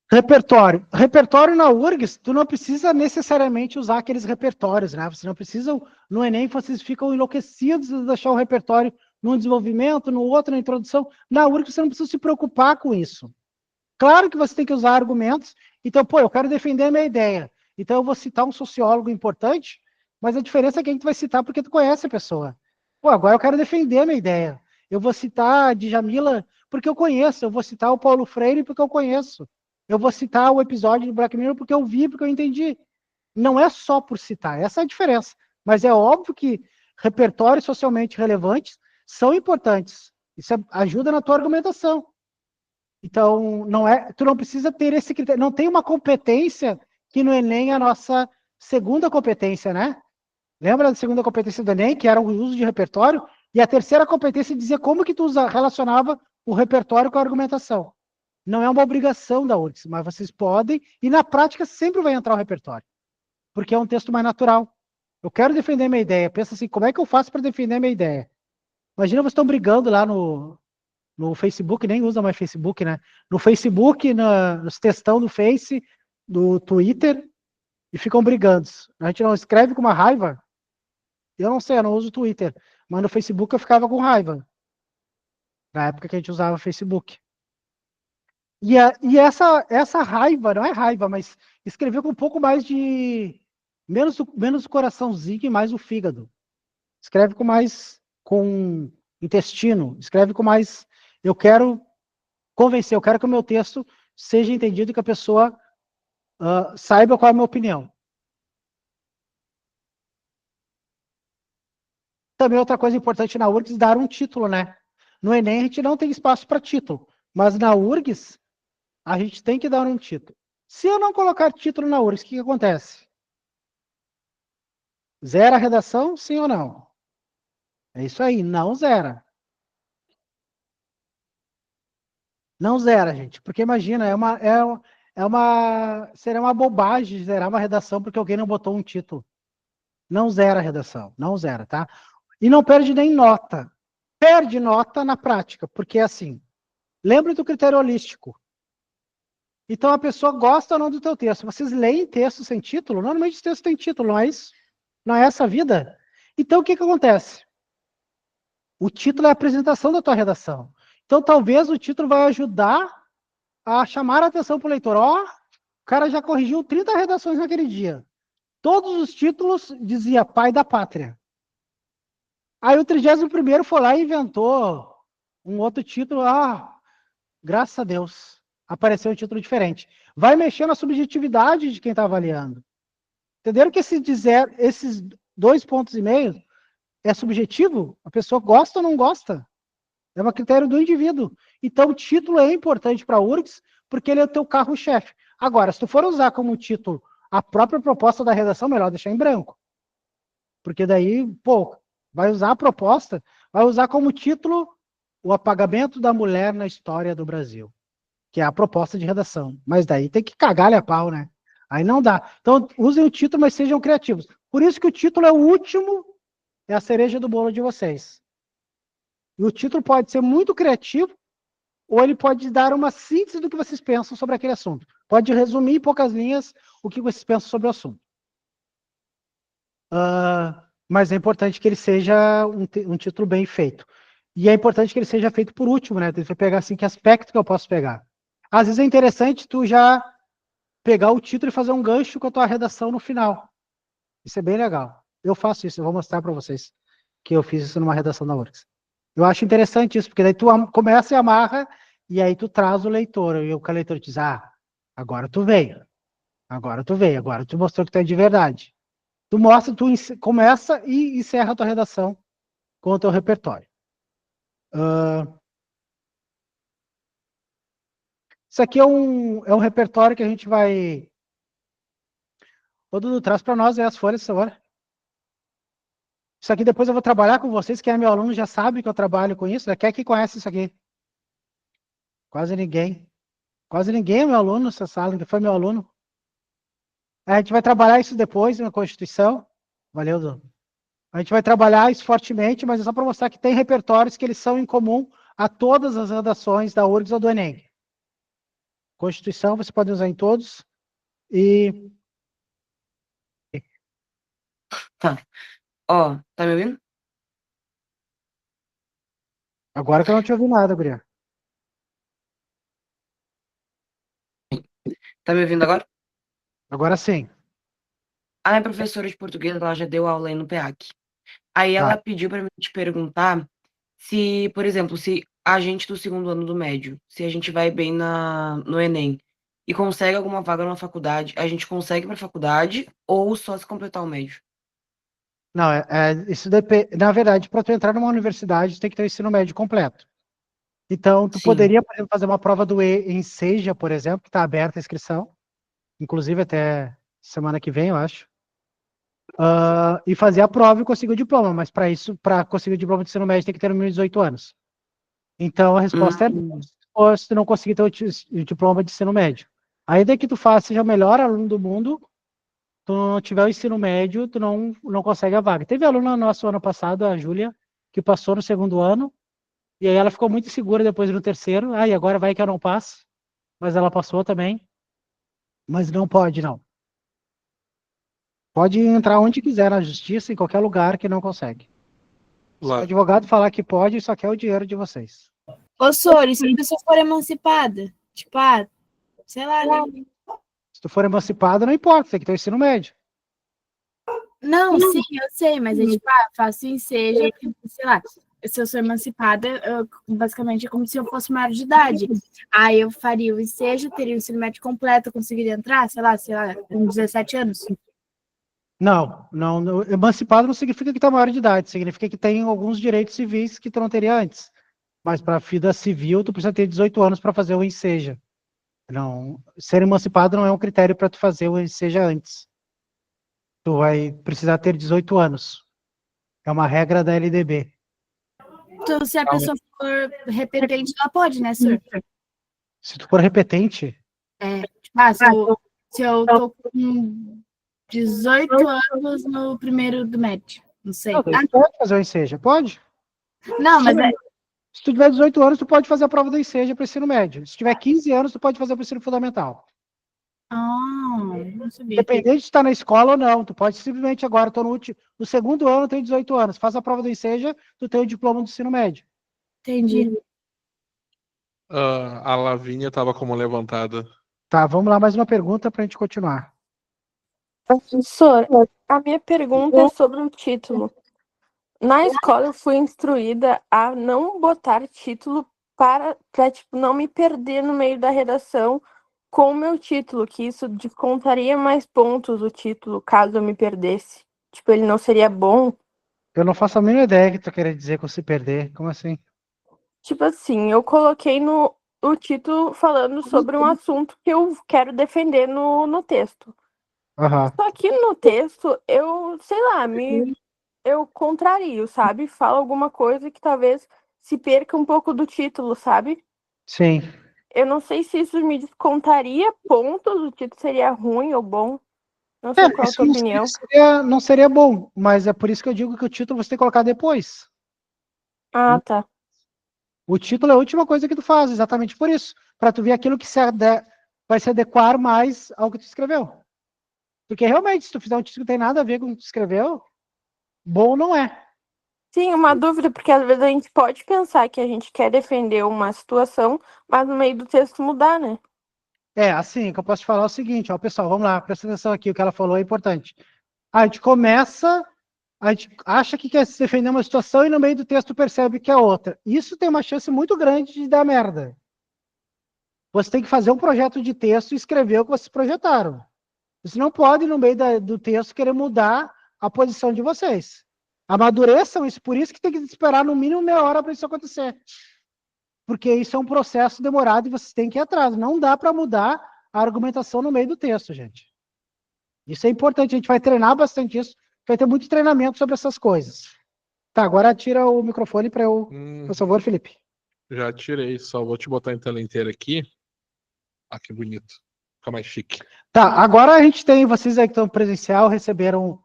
Repertório. Repertório na URGS, tu não precisa necessariamente usar aqueles repertórios, né? Você não precisa, no Enem, vocês ficam enlouquecidos de deixar o repertório num desenvolvimento, no outro, na introdução. Na URGS, você não precisa se preocupar com isso. Claro que você tem que usar argumentos. Então, eu quero defender a minha ideia. Então, eu vou citar um sociólogo importante, mas a diferença é que a gente vai citar porque tu conhece a pessoa. Agora eu quero defender a minha ideia. Eu vou citar a Djamila porque eu conheço. Eu vou citar o Paulo Freire porque eu conheço. Eu vou citar o episódio do Black Mirror porque eu vi, porque eu entendi. Não é só por citar, essa é a diferença. Mas é óbvio que repertórios socialmente relevantes são importantes. Isso ajuda na tua argumentação. Então, tu não precisa ter esse critério. Não tem uma competência que no Enem é a nossa segunda competência, né? Lembra da segunda competência do Enem, que era o uso de repertório? E a terceira competência dizia como que tu relacionava o repertório com a argumentação. Não é uma obrigação da URGS, mas vocês podem, e na prática sempre vai entrar o repertório, porque é um texto mais natural. Eu quero defender minha ideia, pensa assim, como é que eu faço para defender minha ideia? Imagina vocês estão brigando lá no Facebook, nem usa mais Facebook, né? No Facebook, nos textão do Face, do Twitter, e ficam brigando. A gente não escreve com uma raiva? Eu não sei, eu não uso o Twitter, mas no Facebook eu ficava com raiva, na época que a gente usava o Facebook. E essa raiva, não é raiva, mas escrever com um pouco mais de... Menos o coraçãozinho e mais o fígado. Escreve com intestino. Escreve com mais... Eu quero convencer, eu quero que o meu texto seja entendido e que a pessoa saiba qual é a minha opinião. Também outra coisa importante na URGS, dar um título, né? No Enem a gente não tem espaço para título, mas na URGS a gente tem que dar um título. Se eu não colocar título na URGS, o que acontece? Zera a redação, sim ou não? É isso aí, não zera. Não zera, gente, porque imagina, seria uma bobagem zerar uma redação porque alguém não botou um título. Não zera a redação, não zera, tá? E não perde nem nota. Perde nota na prática, porque é assim, lembre do critério holístico. Então a pessoa gosta ou não do teu texto. Vocês leem texto sem título? Normalmente os textos têm título, não é isso? Não é essa a vida? Então o que acontece? O título é a apresentação da tua redação. Então talvez o título vai ajudar a chamar a atenção para o leitor. O cara já corrigiu 30 redações naquele dia. Todos os títulos dizia pai da pátria. Aí o 31º foi lá e inventou um outro título. Graças a Deus, apareceu um título diferente. Vai mexer na subjetividade de quem está avaliando. Entenderam que esses 2,5 pontos é subjetivo? A pessoa gosta ou não gosta? É um critério do indivíduo. Então o título é importante para a URGS porque ele é o teu carro-chefe. Agora, se tu for usar como título a própria proposta da redação, melhor deixar em branco. Porque daí, pô, vai usar a proposta, vai usar como título o apagamento da mulher na história do Brasil, que é a proposta de redação. Mas daí tem que cagar-lhe a pau, né? Aí não dá. Então, usem o título, mas sejam criativos. Por isso que o título é o último, é a cereja do bolo de vocês. E o título pode ser muito criativo, ou ele pode dar uma síntese do que vocês pensam sobre aquele assunto. Pode resumir em poucas linhas o que vocês pensam sobre o assunto. Mas é importante que ele seja um título bem feito. E é importante que ele seja feito por último, né? Você vai pegar assim, que aspecto que eu posso pegar. Às vezes é interessante tu já pegar o título e fazer um gancho com a tua redação no final. Isso é bem legal. Eu faço isso, eu vou mostrar para vocês que eu fiz isso numa redação da URGS. Eu acho interessante isso, porque daí tu começa e amarra, e aí tu traz o leitor, e o leitor diz, agora tu veio, agora tu mostrou que tu é de verdade. Tu mostra, tu começa e encerra a tua redação com o teu repertório. Isso aqui é um repertório que a gente vai... Ô, Dudu, traz para nós as folhas agora. Isso aqui depois eu vou trabalhar com vocês, quem é meu aluno já sabe que eu trabalho com isso. Quem é que conhece isso aqui? Quase ninguém. Quase ninguém é meu aluno nessa sala, que foi meu aluno. A gente vai trabalhar isso depois na Constituição. Valeu, Dudu. A gente vai trabalhar isso fortemente, mas é só para mostrar que tem repertórios que eles são em comum a todas as redações da URGS ou do Enem. Constituição você pode usar em todos. E... Tá. Ó, tá me ouvindo? Agora que eu não te ouvi nada, guria. Tá me ouvindo agora? Agora sim. A minha professora de português, ela já deu aula aí no PEAC. Aí ela pediu para mim te perguntar se, por exemplo, se a gente do segundo ano do médio, se a gente vai bem no Enem e consegue alguma vaga numa faculdade, a gente consegue para faculdade ou só se completar o médio? Não, isso depende. Na verdade, para tu entrar numa universidade, tu tem que ter o ensino médio completo. Então, tu Sim. poderia, por exemplo, fazer uma prova do Enseja, por exemplo, que está aberta a inscrição, inclusive até semana que vem, eu acho. E fazer a prova e conseguir o diploma, mas para isso, para conseguir o diploma de ensino médio, tem que ter no mínimo 18 anos. Então, a resposta é não, se tu não conseguir ter o diploma de ensino médio. Ainda que tu seja o melhor aluno do mundo, tu não tiver o ensino médio, tu não consegue a vaga. Teve aluna nosso ano passado, a Júlia, que passou no segundo ano, e aí ela ficou muito insegura depois no terceiro. E agora vai que eu não passo. Mas ela passou também. Mas não pode, não. Pode entrar onde quiser na justiça, em qualquer lugar que não consegue. Se o advogado falar que pode, só quer o dinheiro de vocês. Ô, Sori, se a pessoa for emancipada, tipo, sei lá, né? Se tu for emancipado, não importa, tem que ter o ensino médio. Não, sim, eu sei, mas é tipo, faço enseja, sei lá, se eu sou emancipada, basicamente é como se eu fosse maior de idade. Aí eu faria o enseja, teria o ensino médio completo, conseguiria entrar, sei lá, com 17 anos. Não, emancipado não significa que tá maior de idade, significa que tem alguns direitos civis que tu não teria antes. Mas para a vida civil, tu precisa ter 18 anos para fazer o enseja. Não, ser emancipado não é um critério para tu fazer o enseja antes. Tu vai precisar ter 18 anos. É uma regra da LDB. Então, se a pessoa for repetente, ela pode, né, senhor? Se tu for repetente... Se eu tô com 18 anos no primeiro do médio, não sei. Não, tu pode fazer o enseja, pode? Não, mas se tu tiver 18 anos, tu pode fazer a prova do enseja para o ensino médio. Se tiver 15 anos, tu pode fazer para o ensino fundamental. Não sabia. Independente de estar na escola ou não, tu pode simplesmente agora, tô no segundo ano, tenho 18 anos, faz a prova do enseja, tu tem o diploma do ensino médio. Entendi. A Lavínia estava como levantada. Tá, vamos lá, mais uma pergunta para a gente continuar. Professor, a minha pergunta é sobre o título. Na escola eu fui instruída a não botar título para tipo, não me perder no meio da redação com o meu título, que isso descontaria mais pontos o título, caso eu me perdesse. Tipo, ele não seria bom. Eu não faço a mínima ideia que tu quer dizer com se perder. Como assim? Tipo assim, eu coloquei o título falando sobre um assunto que eu quero defender no texto. Aham. Só que no texto, eu, sei lá, eu contrario, sabe? Falo alguma coisa que talvez se perca um pouco do título, sabe? Sim. Eu não sei se isso me descontaria pontos, o título seria ruim ou bom. Não sei qual é a Isso tua opinião. não seria bom, mas é por isso que eu digo que o título você tem que colocar depois. Ah, tá. O título é a última coisa que tu faz, exatamente por isso. Para tu ver aquilo que vai se adequar mais ao que tu escreveu. Porque realmente, se tu fizer um título que não tem nada a ver com o que tu escreveu, bom não é. Sim, uma dúvida, porque às vezes a gente pode pensar que a gente quer defender uma situação, mas no meio do texto mudar, né? Assim, que eu posso te falar é o seguinte, ó, pessoal, vamos lá, presta atenção aqui, o que ela falou é importante. A gente começa, a gente acha que quer se defender uma situação e no meio do texto percebe que é outra. Isso tem uma chance muito grande de dar merda. Você tem que fazer um projeto de texto e escrever o que vocês projetaram. Você não pode, no meio do texto, querer mudar a posição de vocês. Amadureçam isso, por isso que tem que esperar no mínimo meia hora para isso acontecer. Porque isso é um processo demorado e vocês têm que ir atrás. Não dá para mudar a argumentação no meio do texto, gente. Isso é importante, a gente vai treinar bastante isso, vai ter muito treinamento sobre essas coisas. Tá, agora tira o microfone para eu, por favor, Felipe. Já tirei, só vou te botar em tela inteira aqui. Ah, que bonito. Fica mais chique. Tá, agora a gente tem, vocês aí que estão presencial, receberam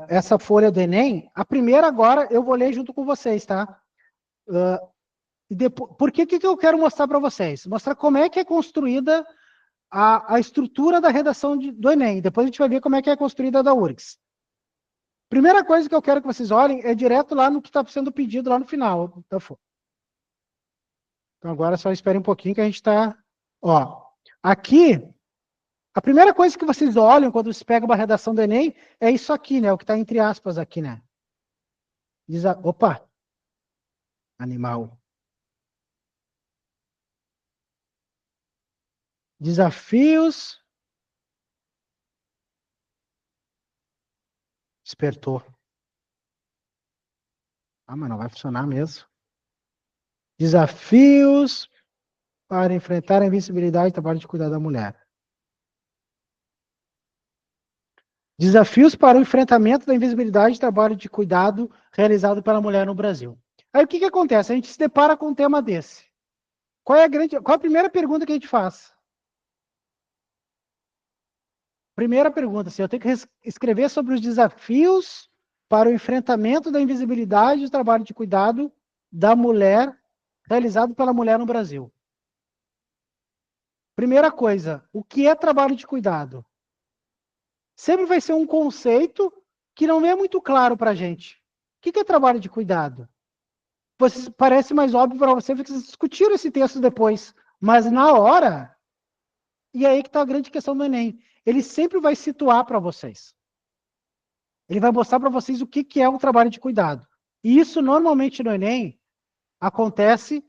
essa folha do Enem. A primeira agora eu vou ler junto com vocês, tá? E depois, por que eu quero mostrar para vocês? Mostrar como é que é construída a estrutura da redação do Enem. Depois a gente vai ver como é que é construída a da URGS. Primeira coisa que eu quero que vocês olhem é direto lá no que está sendo pedido lá no final. Então agora só esperem um pouquinho que a gente está... Ó, aqui, a primeira coisa que vocês olham quando vocês pegam uma redação do Enem é isso aqui, né? O que está entre aspas aqui, né? Opa! Animal. Desafios. Despertou. Ah, mas não vai funcionar mesmo. Desafios para enfrentar a invencibilidade e trabalho de cuidar da mulher. Desafios para o enfrentamento da invisibilidade e trabalho de cuidado realizado pela mulher no Brasil. Aí o que acontece? A gente se depara com um tema desse. Qual é a primeira pergunta que a gente faz? Primeira pergunta, assim, eu tenho que escrever sobre os desafios para o enfrentamento da invisibilidade e trabalho de cuidado da mulher realizado pela mulher no Brasil. Primeira coisa, o que é trabalho de cuidado? Sempre vai ser um conceito que não é muito claro para a gente. O que é trabalho de cuidado? Parece mais óbvio para você, porque vocês discutiram esse texto depois, mas na hora, e aí que está a grande questão do Enem, ele sempre vai situar para vocês. Ele vai mostrar para vocês o que é o trabalho de cuidado. E isso, normalmente, no Enem, acontece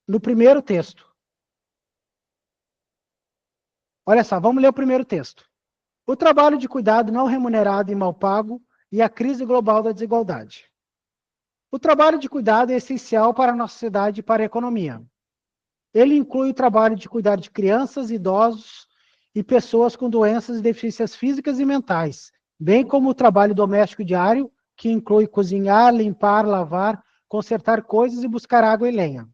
no primeiro texto. Olha só, vamos ler o primeiro texto. O trabalho de cuidado não remunerado e mal pago e a crise global da desigualdade. O trabalho de cuidado é essencial para a nossa sociedade e para a economia. Ele inclui o trabalho de cuidar de crianças, idosos e pessoas com doenças e deficiências físicas e mentais, bem como o trabalho doméstico diário, que inclui cozinhar, limpar, lavar, consertar coisas e buscar água e lenha.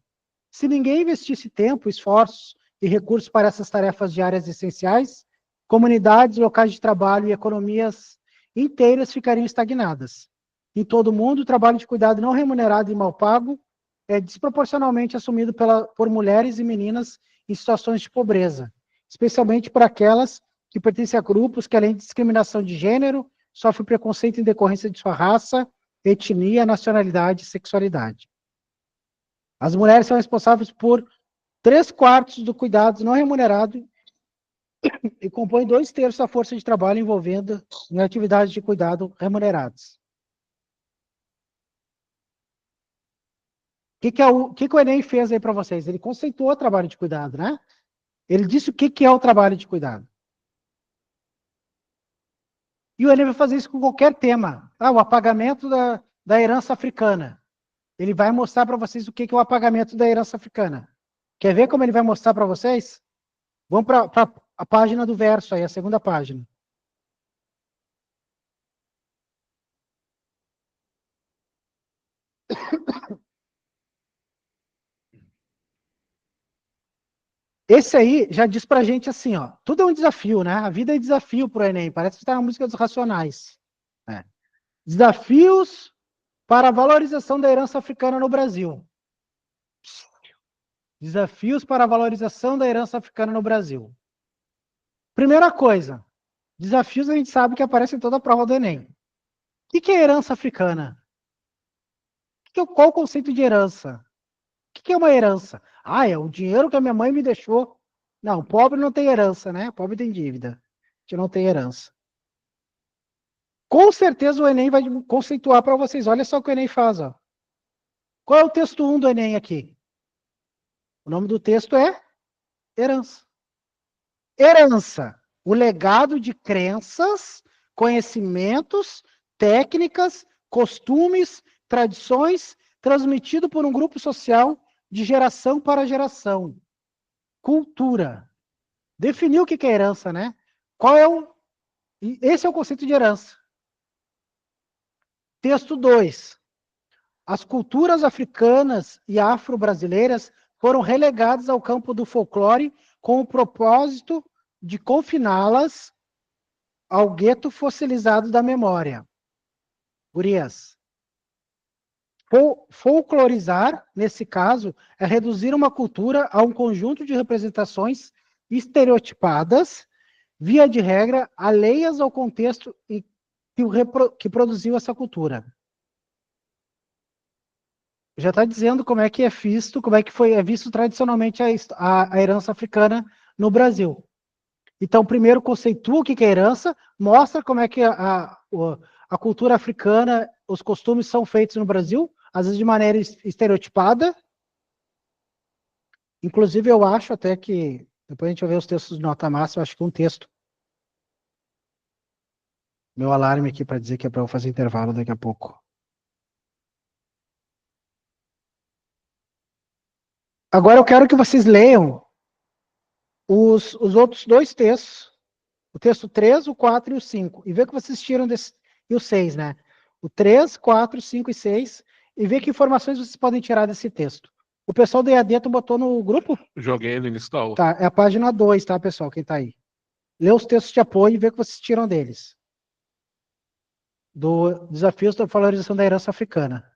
Se ninguém investisse tempo, esforços e recursos para essas tarefas diárias essenciais, comunidades, locais de trabalho e economias inteiras ficariam estagnadas. Em todo o mundo, o trabalho de cuidado não remunerado e mal pago é desproporcionalmente assumido por mulheres e meninas em situações de pobreza, especialmente por aquelas que pertencem a grupos que, além de discriminação de gênero, sofrem preconceito em decorrência de sua raça, etnia, nacionalidade e sexualidade. As mulheres são responsáveis por 3/4 do cuidado não remunerado e compõem 2/3 da força de trabalho envolvida em atividades de cuidado remuneradas. O que o Enem fez aí para vocês? Ele conceituou o trabalho de cuidado, né? Ele disse o que é o trabalho de cuidado. E o Enem vai fazer isso com qualquer tema. O apagamento da herança africana. ele vai mostrar para vocês o que é o apagamento da herança africana. Quer ver como ele vai mostrar para vocês? Vamos para a página do verso aí, a segunda página. Esse aí já diz pra gente assim, ó, tudo é um desafio, né? A vida é desafio pro Enem, parece que está na música dos Racionais. Né? Desafios para a valorização da herança africana no Brasil. Desafios para a valorização da herança africana no Brasil. Primeira coisa, desafios a gente sabe que aparecem em toda a prova do Enem. O que é herança africana? Qual o conceito de herança? O que é uma herança? Ah, é o dinheiro que a minha mãe me deixou. Não, pobre não tem herança, né? Pobre tem dívida. A gente não tem herança. Com certeza o Enem vai conceituar para vocês. Olha só o que o Enem faz. Ó. Qual é o texto 1 do Enem aqui? O nome do texto é herança. Herança, o legado de crenças, conhecimentos, técnicas, costumes, tradições, transmitido por um grupo social de geração para geração. Cultura. Definiu o que é herança, né? Qual é o... Esse é o conceito de herança. Texto 2. As culturas africanas e afro-brasileiras foram relegadas ao campo do folclore com o propósito de confiná-las ao gueto fossilizado da memória. Gurias. Folclorizar, nesse caso, é reduzir uma cultura a um conjunto de representações estereotipadas, via de regra, alheias ao contexto que produziu essa cultura. Já está dizendo como é que é visto, como é que é visto tradicionalmente a herança africana no Brasil. Então, primeiro conceitua o que é herança, mostra como é que a cultura africana, os costumes são feitos no Brasil, às vezes de maneira estereotipada. Inclusive, eu acho até que, depois a gente vai ver os textos de nota máxima, eu acho que um texto. Meu alarme aqui para dizer que é para eu fazer intervalo daqui a pouco. Agora eu quero que vocês leiam os outros dois textos. O texto 3, o 4 e o 5. E vê o que vocês tiram desse. E o 6, né? O 3, 4, 5 e 6. E vê que informações vocês podem tirar desse texto. O pessoal do EAD, tu botou no grupo? Joguei no início da aula. Tá, é a página 2, tá, pessoal? Quem tá aí. Lê os textos de apoio e vê o que vocês tiram deles. Do Desafios da Valorização da Herança Africana.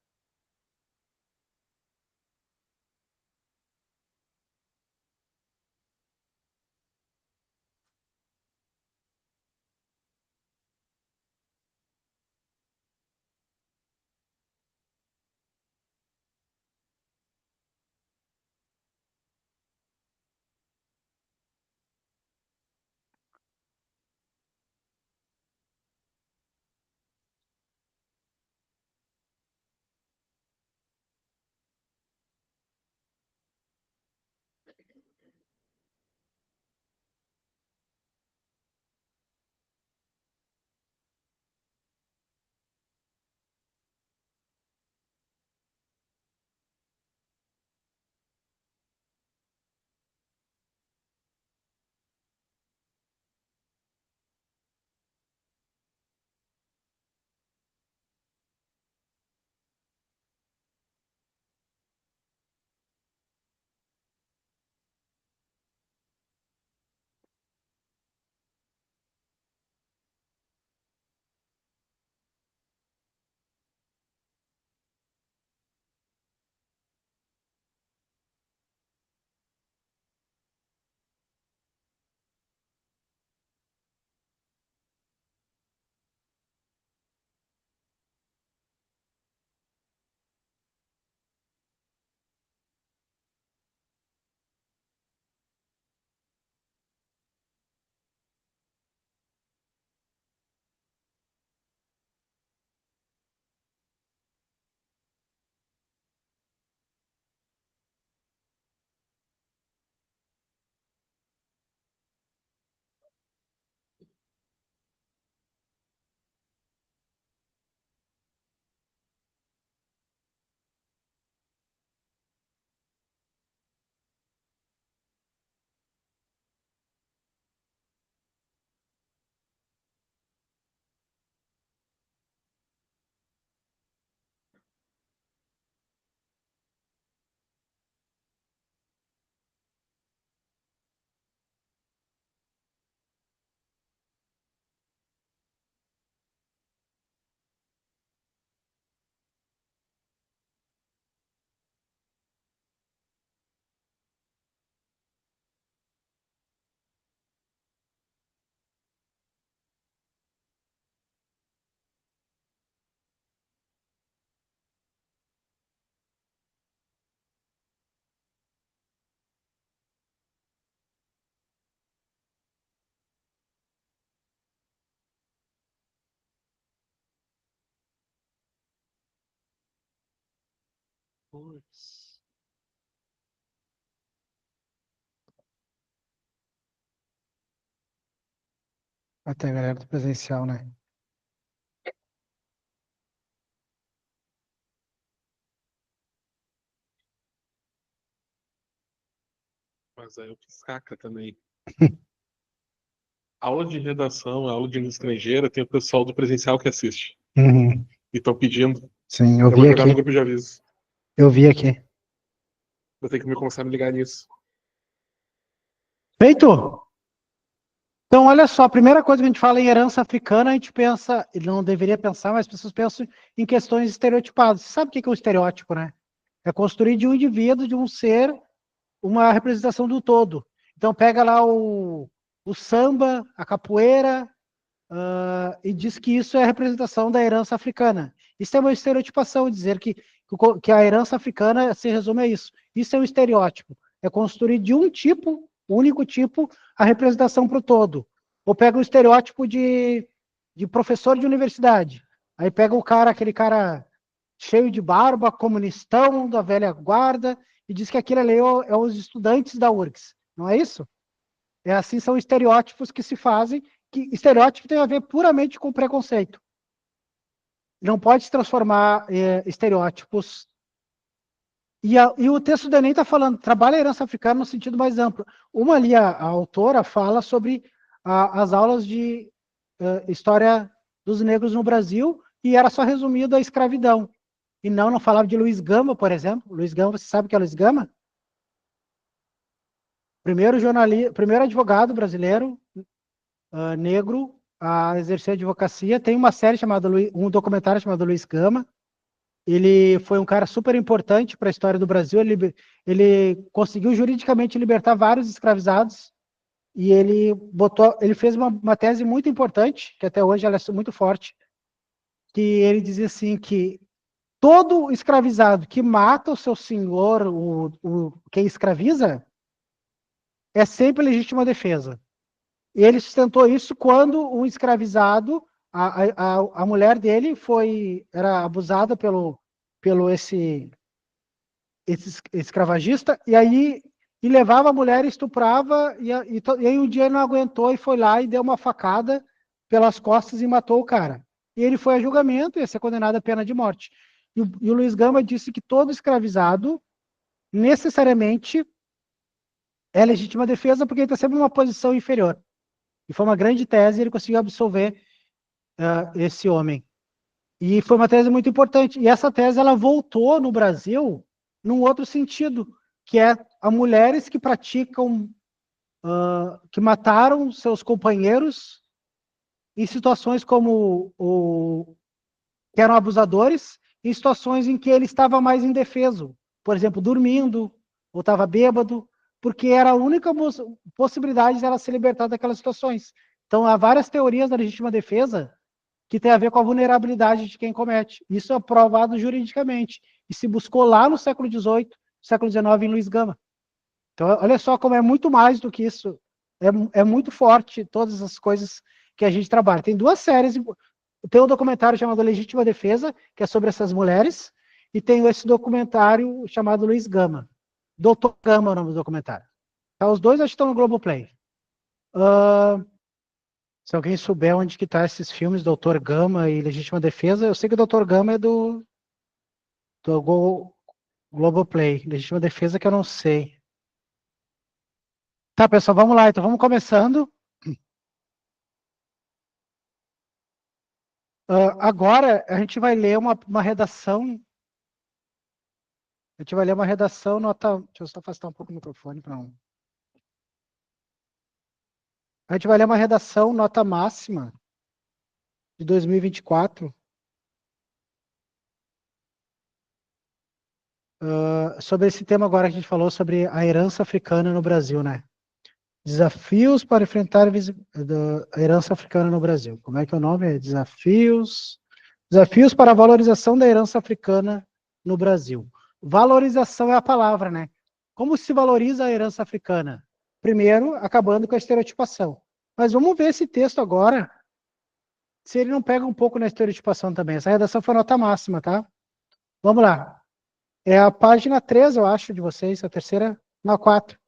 Pois. Até a galera do presencial, né? Mas aí eu fiz caca também. Aula de redação, aula de língua estrangeira, tem o pessoal do presencial que assiste. Uhum. E estão pedindo. Sim, eu Eu vi vou jogar no aqui. grupo de aviso. Eu vi aqui. Vou ter que começar a me ligar nisso. Feito! Então, olha só, a primeira coisa que a gente fala em herança africana, a gente pensa, e não deveria pensar, mas as pessoas pensam em questões estereotipadas. Você sabe o que é um estereótipo, né? É construir de um indivíduo, de um ser, uma representação do todo. Então, pega lá o samba, a capoeira, e diz que isso é a representação da herança africana. Isso é uma estereotipação, dizer que a herança africana se resume a isso. Isso é um estereótipo. É construir de um tipo, único tipo, a representação para o todo. Ou pega o estereótipo de professor de universidade. Aí pega aquele cara cheio de barba, comunistão, da velha guarda, e diz que aquilo ali é os estudantes da URGS. Não é isso? É assim, são estereótipos que se fazem, que estereótipo tem a ver puramente com preconceito. Não pode se transformar estereótipos. E o texto do Enem está falando, trabalha a herança africana no sentido mais amplo. Uma ali, a autora, fala sobre as aulas de história dos negros no Brasil, e era só resumido a escravidão. E não falava de Luiz Gama, por exemplo. Luiz Gama, você sabe o que é Luiz Gama? Primeiro advogado brasileiro, negro, a exercer a advocacia. Tem uma série chamada, um documentário chamado Luiz Gama. Ele foi um cara super importante para a história do Brasil. Ele conseguiu juridicamente libertar vários escravizados, e ele fez uma tese muito importante, que até hoje ela é muito forte, que ele dizia assim que todo escravizado que mata o seu senhor, quem escraviza, é sempre legítima defesa. E ele sustentou isso quando um escravizado, a mulher dele era abusada pelo esse escravagista, e levava a mulher, estuprava, e aí um dia ele não aguentou e foi lá e deu uma facada pelas costas e matou o cara. E ele foi a julgamento e ia ser condenado à pena de morte. E o Luiz Gama disse que todo escravizado necessariamente é legítima defesa porque ele está sempre numa posição inferior. E foi uma grande tese, ele conseguiu absolver esse homem. E foi uma tese muito importante. E essa tese ela voltou no Brasil num outro sentido, que é a mulheres que praticam, que mataram seus companheiros em situações como que eram abusadores, em situações em que ele estava mais indefeso. Por exemplo, dormindo, ou estava bêbado, porque era a única possibilidade de ela se libertar daquelas situações. Então, há várias teorias da legítima defesa que tem a ver com a vulnerabilidade de quem comete. Isso é provado juridicamente. E se buscou lá no século XVIII, século XIX, em Luiz Gama. Então, olha só como é muito mais do que isso. É muito forte todas as coisas que a gente trabalha. Tem duas séries. Tem um documentário chamado Legítima Defesa, que é sobre essas mulheres, e tem esse documentário chamado Luiz Gama. Doutor Gama é o nome do documentário. Tá, os dois acho que estão no Globoplay. Se alguém souber onde que tá esses filmes, Doutor Gama e Legítima Defesa, eu sei que o Doutor Gama é do Globoplay. Legítima Defesa que eu não sei. Tá, pessoal, vamos lá. Então, vamos começando. Agora, a gente vai ler uma redação. A gente vai ler uma redação, nota... Deixa eu só afastar um pouco o microfone para não... A gente vai ler uma redação, nota máxima, de 2024, sobre esse tema agora que a gente falou, sobre a herança africana no Brasil, né? Desafios para enfrentar a herança africana no Brasil. Como é que é o nome? Desafios para a valorização da herança africana no Brasil. Valorização é a palavra, né? Como se valoriza a herança africana? Primeiro, acabando com a estereotipação. Mas vamos ver esse texto agora, se ele não pega um pouco na estereotipação também. Essa redação foi nota máxima, tá? Vamos lá. É a página 3, eu acho, de vocês, a terceira, na 4.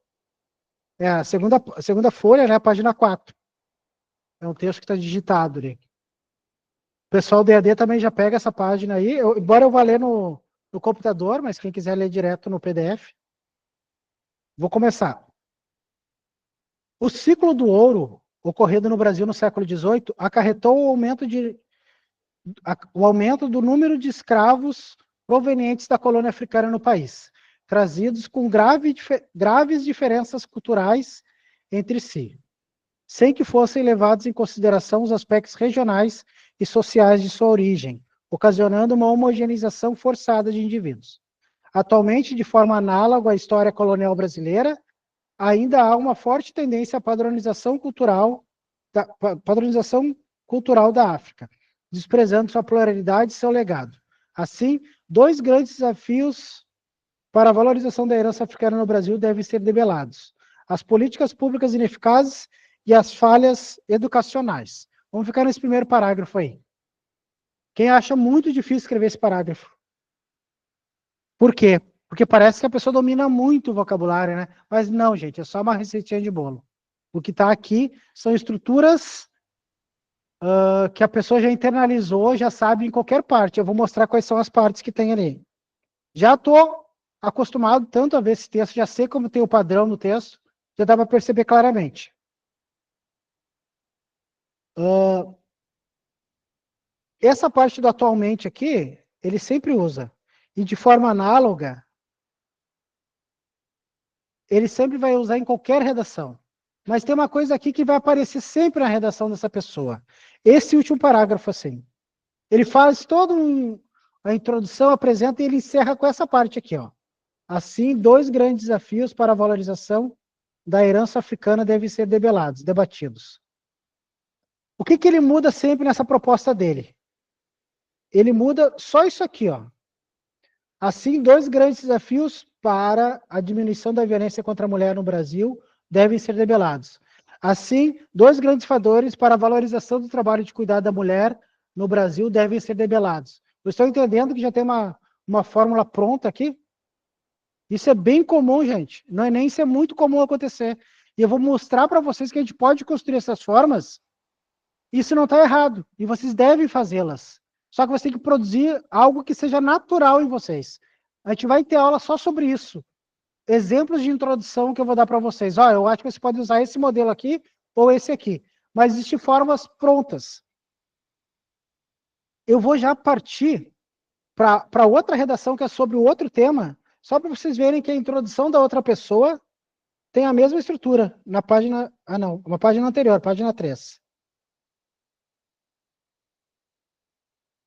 É a segunda folha, né, a página 4. É um texto que está digitado ali. O pessoal do EAD também já pega essa página aí, embora eu vá ler no computador, mas quem quiser ler direto no PDF. Vou começar. O ciclo do ouro, ocorrido no Brasil no século XVIII, acarretou o aumento do número de escravos provenientes da colônia africana no país, trazidos com graves diferenças culturais entre si, sem que fossem levados em consideração os aspectos regionais e sociais de sua origem, ocasionando uma homogeneização forçada de indivíduos. Atualmente, de forma análoga à história colonial brasileira, ainda há uma forte tendência à padronização cultural da África, desprezando sua pluralidade e seu legado. Assim, 2 grandes desafios para a valorização da herança africana no Brasil devem ser debelados: as políticas públicas ineficazes e as falhas educacionais. Vamos ficar nesse primeiro parágrafo aí. Quem acha muito difícil escrever esse parágrafo? Por quê? Porque parece que a pessoa domina muito o vocabulário, né? Mas não, gente, é só uma receitinha de bolo. O que está aqui são estruturas que a pessoa já internalizou, já sabe em qualquer parte. Eu vou mostrar quais são as partes que tem ali. Já estou acostumado tanto a ver esse texto, já sei como tem o padrão no texto, já dá para perceber claramente. Essa parte do atualmente aqui, ele sempre usa. E de forma análoga, ele sempre vai usar em qualquer redação. Mas tem uma coisa aqui que vai aparecer sempre na redação dessa pessoa. Esse último parágrafo, assim. Ele faz toda a introdução, apresenta e ele encerra com essa parte aqui, ó. Assim, 2 grandes desafios para a valorização da herança africana devem ser debatidos. O que ele muda sempre nessa proposta dele? Ele muda só isso aqui, ó. Assim, 2 grandes desafios para a diminuição da violência contra a mulher no Brasil devem ser debelados. Assim, 2 grandes fatores para a valorização do trabalho de cuidado da mulher no Brasil devem ser debelados. Vocês estão entendendo que já tem uma fórmula pronta aqui? Isso é bem comum, gente. No Enem isso é muito comum acontecer. E eu vou mostrar para vocês que a gente pode construir essas formas. Isso não está errado. E vocês devem fazê-las. Só que você tem que produzir algo que seja natural em vocês. A gente vai ter aula só sobre isso. Exemplos de introdução que eu vou dar para vocês. Ó, eu acho que você pode usar esse modelo aqui ou esse aqui. Mas existem formas prontas. Eu vou já partir para outra redação que é sobre o outro tema, só para vocês verem que a introdução da outra pessoa tem a mesma estrutura na página... Ah, não, uma página anterior, página 3.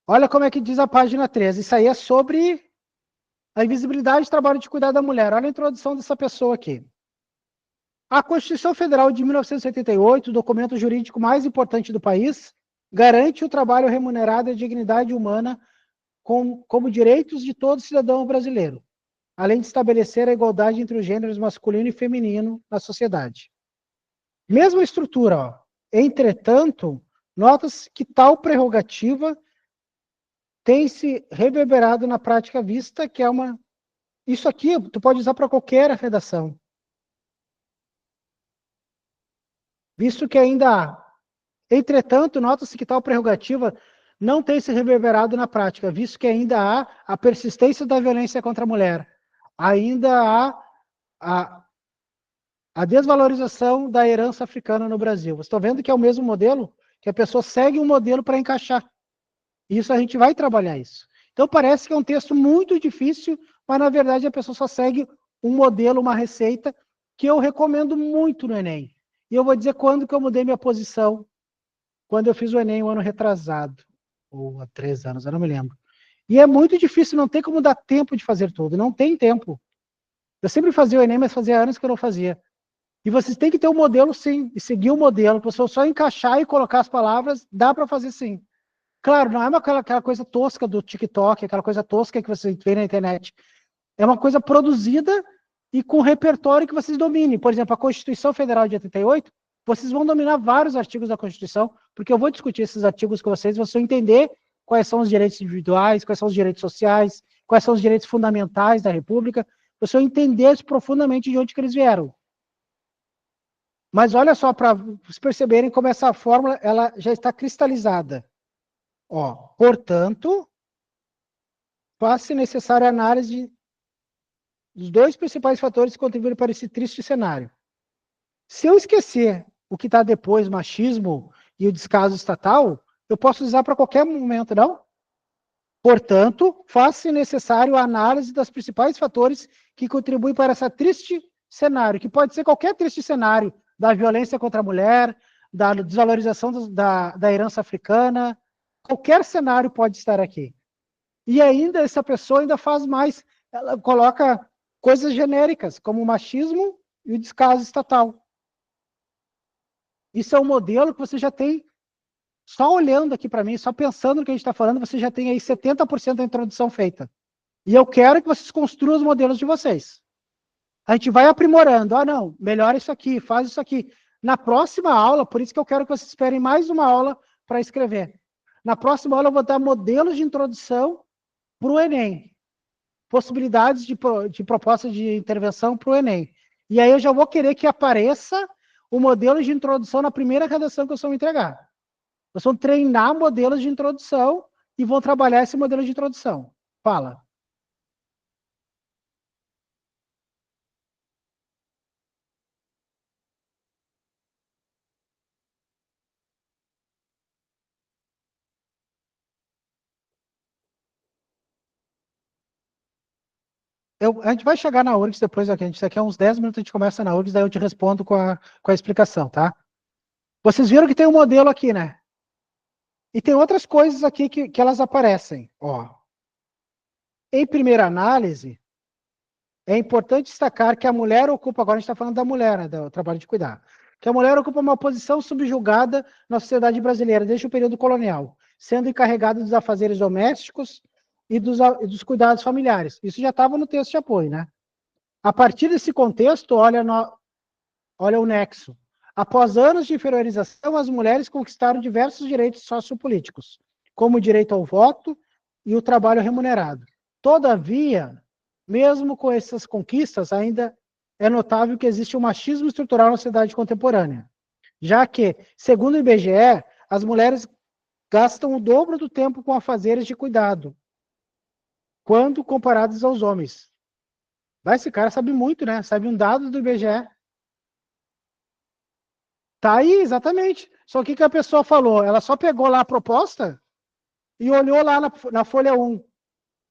Olha como é que diz a página 3. Isso aí é sobre a invisibilidade do trabalho de cuidar da mulher. Olha a introdução dessa pessoa aqui. A Constituição Federal de 1988, o documento jurídico mais importante do país, garante o trabalho remunerado e a dignidade humana como direitos de todo cidadão brasileiro, além de estabelecer a igualdade entre os gêneros masculino e feminino na sociedade. Mesma estrutura, ó. Entretanto, nota-se que tal prerrogativa tem se reverberado na prática vista, que é uma... Isso aqui, tu pode usar para qualquer redação. Visto que ainda há. Entretanto, nota-se que tal prerrogativa não tem se reverberado na prática, visto que ainda há a persistência da violência contra a mulher. Ainda há a desvalorização da herança africana no Brasil. Vocês estão vendo que é o mesmo modelo? Que a pessoa segue um modelo para encaixar. Isso a gente vai trabalhar isso. Então parece que é um texto muito difícil, mas na verdade a pessoa só segue um modelo, uma receita, que eu recomendo muito no Enem. E eu vou dizer quando que eu mudei minha posição, quando eu fiz o Enem um ano retrasado, ou há 3 anos, eu não me lembro. E é muito difícil, não tem como dar tempo de fazer tudo, não tem tempo. Eu sempre fazia o Enem, mas fazia anos que eu não fazia. E vocês têm que ter um modelo sim, e seguir o modelo, para você só encaixar e colocar as palavras, dá para fazer sim. Claro, não é aquela coisa tosca do TikTok, aquela coisa tosca que você vê na internet. É uma coisa produzida e com repertório que vocês dominem. Por exemplo, a Constituição Federal de 88, vocês vão dominar vários artigos da Constituição, porque eu vou discutir esses artigos com vocês vão entender quais são os direitos individuais, quais são os direitos sociais, quais são os direitos fundamentais da República, você entendesse profundamente de onde que eles vieram. Mas olha só, para vocês perceberem como essa fórmula ela já está cristalizada. Ó, portanto, faz-se necessária a análise dos dois principais fatores que contribuíram para esse triste cenário. Se eu esquecer o que está depois, machismo e o descaso estatal, eu posso usar para qualquer momento, não? Portanto, faz-se necessário a análise dos principais fatores que contribuem para esse triste cenário, que pode ser qualquer triste cenário, da violência contra a mulher, da desvalorização da herança africana, qualquer cenário pode estar aqui. E ainda essa pessoa ainda faz mais, ela coloca coisas genéricas, como o machismo e o descaso estatal. Isso é um modelo que você já tem, só olhando aqui para mim, só pensando no que a gente está falando, você já tem aí 70% da introdução feita. E eu quero que vocês construam os modelos de vocês. A gente vai aprimorando. Ah, não, melhora isso aqui, faz isso aqui. Na próxima aula, por isso que eu quero que vocês esperem mais uma aula para escrever. Na próxima aula eu vou dar modelos de introdução para o Enem. Possibilidades de proposta de intervenção para o Enem. E aí eu já vou querer que apareça o modelo de introdução na primeira redação que eu vou entregar. Nós vamos treinar modelos de introdução e vão trabalhar esse modelo de introdução. Fala. A gente vai chegar na URGS depois, aqui, daqui a uns 10 minutos a gente começa na URGS, daí eu te respondo com a explicação, tá? Vocês viram que tem um modelo aqui, né? E tem outras coisas aqui que elas aparecem. Ó. Em primeira análise, é importante destacar que a mulher ocupa, agora a gente está falando da mulher, né, do trabalho de cuidar, que a mulher ocupa uma posição subjugada na sociedade brasileira desde o período colonial, sendo encarregada dos afazeres domésticos e dos cuidados familiares. Isso já estava no texto de apoio, né? A partir desse contexto, olha o nexo. Após anos de inferiorização, as mulheres conquistaram diversos direitos sociopolíticos, como o direito ao voto e o trabalho remunerado. Todavia, mesmo com essas conquistas, ainda é notável que existe um machismo estrutural na sociedade contemporânea, já que, segundo o IBGE, as mulheres gastam o dobro do tempo com afazeres de cuidado, quando comparados aos homens. Esse cara sabe muito, né? Sabe um dado do IBGE. Tá aí, exatamente. Só que a pessoa falou? Ela só pegou lá a proposta e olhou lá na folha 1.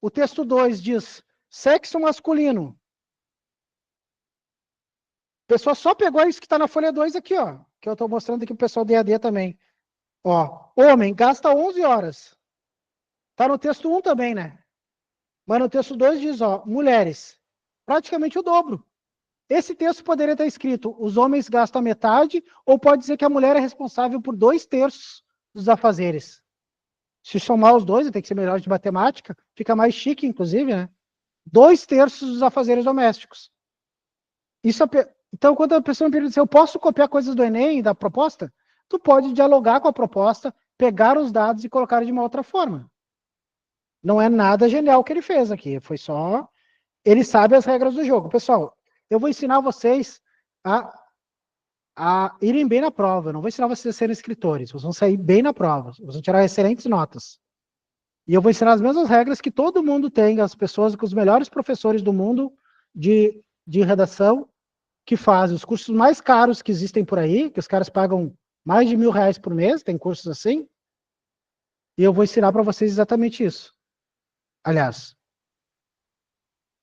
O texto 2 diz sexo masculino. A pessoa só pegou isso que está na folha 2 aqui, ó. Que eu estou mostrando aqui para o pessoal do EAD também. Ó, homem gasta 11 horas. Está no texto 1 também, né? Mas no texto 2 diz, ó, mulheres. Praticamente o dobro. Esse texto poderia estar escrito, os homens gastam a metade, ou pode dizer que a mulher é responsável por 2/3 dos afazeres. Se somar os dois, tem que ser melhor de matemática, fica mais chique, inclusive, né? 2/3 dos afazeres domésticos. Então, quando a pessoa me pergunta se eu posso copiar coisas do Enem, da proposta, tu pode dialogar com a proposta, pegar os dados e colocar de uma outra forma. Não é nada genial o que ele fez aqui, foi só... Ele sabe as regras do jogo. Pessoal, eu vou ensinar vocês a irem bem na prova. Eu não vou ensinar vocês a serem escritores. Vocês vão sair bem na prova. Vocês vão tirar excelentes notas. E eu vou ensinar as mesmas regras que todo mundo tem, as pessoas com os melhores professores do mundo de redação, que fazem os cursos mais caros que existem por aí, que os caras pagam mais de R$1.000 por mês, tem cursos assim. E eu vou ensinar para vocês exatamente isso. Aliás,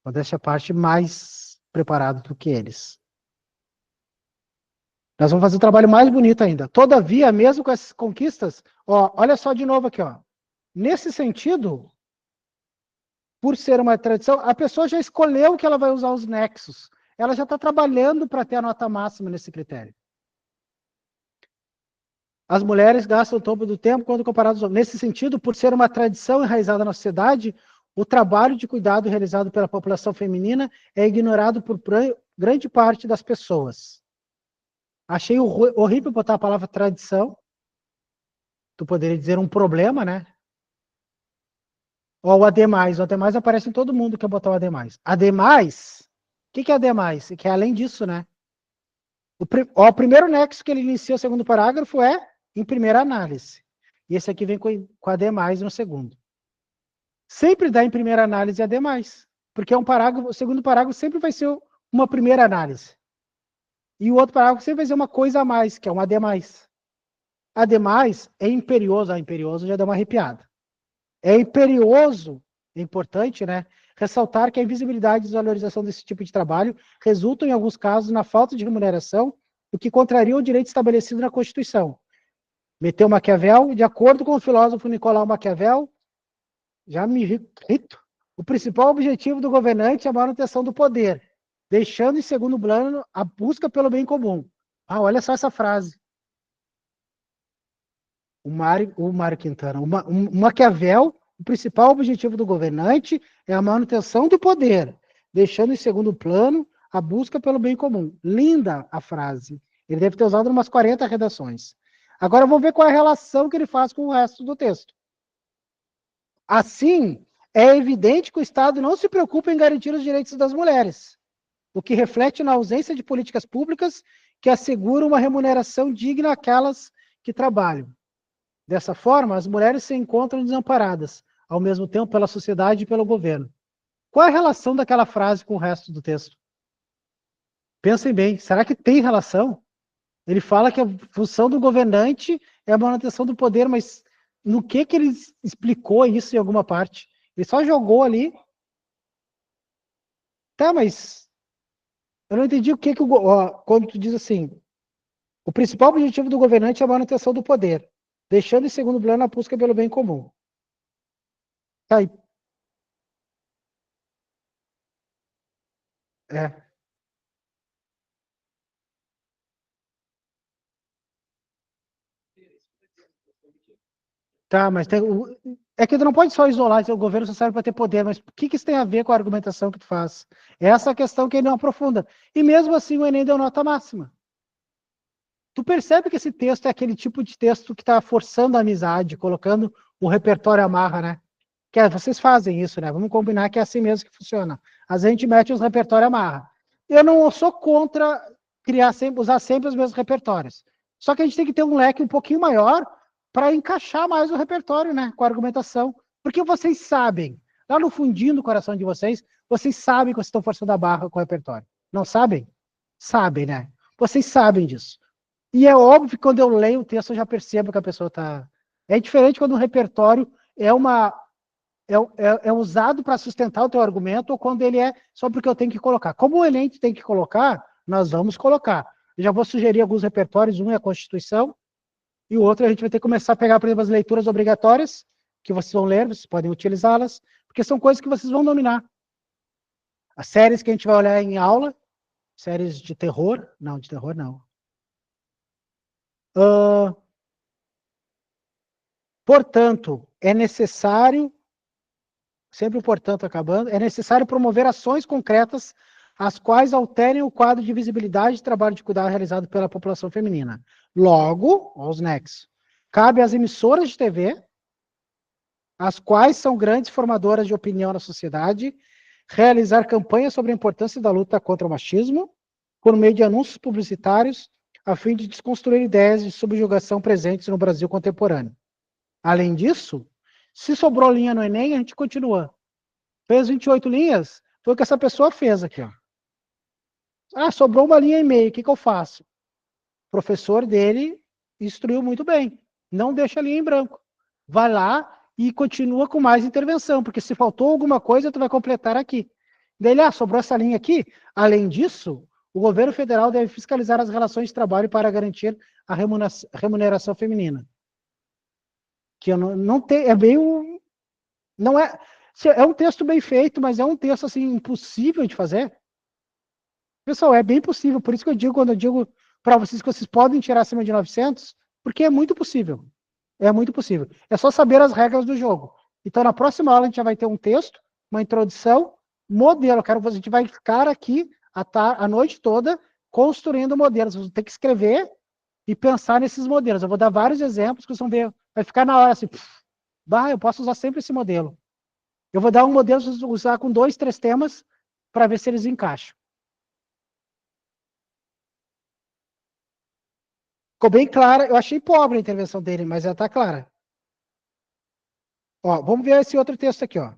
modéstia à parte, mais preparado do que eles. Nós vamos fazer um trabalho mais bonito ainda. Todavia, mesmo com essas conquistas, ó, olha só de novo aqui, ó. Nesse sentido, por ser uma tradição, a pessoa já escolheu que ela vai usar os nexos. Ela já está trabalhando para ter a nota máxima nesse critério. As mulheres gastam o dobro do tempo quando comparadas aos homens. Nesse sentido, por ser uma tradição enraizada na sociedade, o trabalho de cuidado realizado pela população feminina é ignorado por grande parte das pessoas. Achei horrível botar a palavra tradição. Tu poderia dizer um problema, né? Ó, o ademais. O ademais aparece em todo mundo que quer botar o ademais. Ademais, o que é ademais? Que é além disso, né? O primeiro nexo que ele inicia o segundo parágrafo é em primeira análise. E esse aqui vem com ademais no segundo. Sempre dá em primeira análise ademais. Porque o segundo parágrafo sempre vai ser uma primeira análise. E o outro parágrafo sempre vai ser uma coisa a mais, que é um ademais. Ademais é imperioso. A imperioso já dá uma arrepiada. É imperioso, é importante, né? Ressaltar que a invisibilidade e desvalorização desse tipo de trabalho resultam, em alguns casos, na falta de remuneração, o que contraria o direito estabelecido na Constituição. Meteu Maquiavel, de acordo com o filósofo Nicolau Maquiavel, já me irrito, o principal objetivo do governante é a manutenção do poder, deixando em segundo plano a busca pelo bem comum. Ah, olha só essa frase. O Mário Quintana. O Maquiavel, o principal objetivo do governante é a manutenção do poder, deixando em segundo plano a busca pelo bem comum. Linda a frase. Ele deve ter usado umas 40 redações. Agora vamos ver qual é a relação que ele faz com o resto do texto. Assim, é evidente que o Estado não se preocupa em garantir os direitos das mulheres, o que reflete na ausência de políticas públicas que asseguram uma remuneração digna àquelas que trabalham. Dessa forma, as mulheres se encontram desamparadas, ao mesmo tempo pela sociedade e pelo governo. Qual é a relação daquela frase com o resto do texto? Pensem bem, será que tem relação? Ele fala que a função do governante é a manutenção do poder, mas no que ele explicou isso em alguma parte? Ele só jogou ali. Tá, mas eu não entendi o que quando tu diz assim, o principal objetivo do governante é a manutenção do poder, deixando em segundo plano a busca pelo bem comum. Tá aí. É. Tá, mas é que tu não pode só isolar, dizer, o governo só serve para ter poder, mas o que isso tem a ver com a argumentação que tu faz? Essa é a questão que ele não aprofunda. E mesmo assim o Enem deu nota máxima. Tu percebe que esse texto é aquele tipo de texto que está forçando a amizade, colocando o repertório amarra, né? Vocês fazem isso, né? Vamos combinar que é assim mesmo que funciona. Às vezes a gente mete os repertórios amarra. Eu não sou contra usar sempre os mesmos repertórios. Só que a gente tem que ter um leque um pouquinho maior para encaixar mais o repertório, né? Com a argumentação. Porque vocês sabem, lá no fundinho do coração de vocês sabem que vocês estão forçando a barra com o repertório. Não sabem? Sabem, né? Vocês sabem disso. E é óbvio que quando eu leio o texto eu já percebo que a pessoa está... É diferente quando o repertório é usado para sustentar o teu argumento ou quando ele é só porque eu tenho que colocar. Como o Enem tem que colocar, nós vamos colocar. Eu já vou sugerir alguns repertórios, um é a Constituição, e o outro a gente vai ter que começar a pegar, por exemplo, as leituras obrigatórias, que vocês vão ler, vocês podem utilizá-las, porque são coisas que vocês vão dominar. As séries que a gente vai olhar em aula, séries de terror, não, de terror não. Portanto, é necessário, sempre o portanto acabando, é necessário promover ações concretas as quais alterem o quadro de visibilidade de trabalho de cuidado realizado pela população feminina. Logo, aos nexos, cabe às emissoras de TV, as quais são grandes formadoras de opinião na sociedade, realizar campanhas sobre a importância da luta contra o machismo, por meio de anúncios publicitários, a fim de desconstruir ideias de subjugação presentes no Brasil contemporâneo. Além disso, se sobrou linha no Enem, a gente continua. Fez 28 linhas, foi o que essa pessoa fez aqui. Ó. Ah, sobrou uma linha e meia, o que eu faço? O professor dele instruiu muito bem. Não deixa a linha em branco. Vai lá e continua com mais intervenção, porque se faltou alguma coisa, tu vai completar aqui. Daí, sobrou essa linha aqui. Além disso, o governo federal deve fiscalizar as relações de trabalho para garantir a remuneração feminina. Que eu não tem, é meio, não é um texto bem feito, mas é um texto assim impossível de fazer. Pessoal, é bem possível, por isso que eu digo, quando eu digo para vocês que vocês podem tirar acima de 900, porque é muito possível. É muito possível. É só saber as regras do jogo. Então, na próxima aula a gente já vai ter um texto, uma introdução, modelo. A gente vai ficar aqui a noite toda construindo modelos. Vocês vão ter que escrever e pensar nesses modelos. Eu vou dar vários exemplos que vocês vão ver. Vai ficar na hora assim, eu posso usar sempre esse modelo. Eu vou dar um modelo, usar com 2, 3 temas, para ver se eles encaixam. Ficou bem clara. Eu achei pobre a intervenção dele, mas ela está clara. Ó, vamos ver esse outro texto aqui, ó.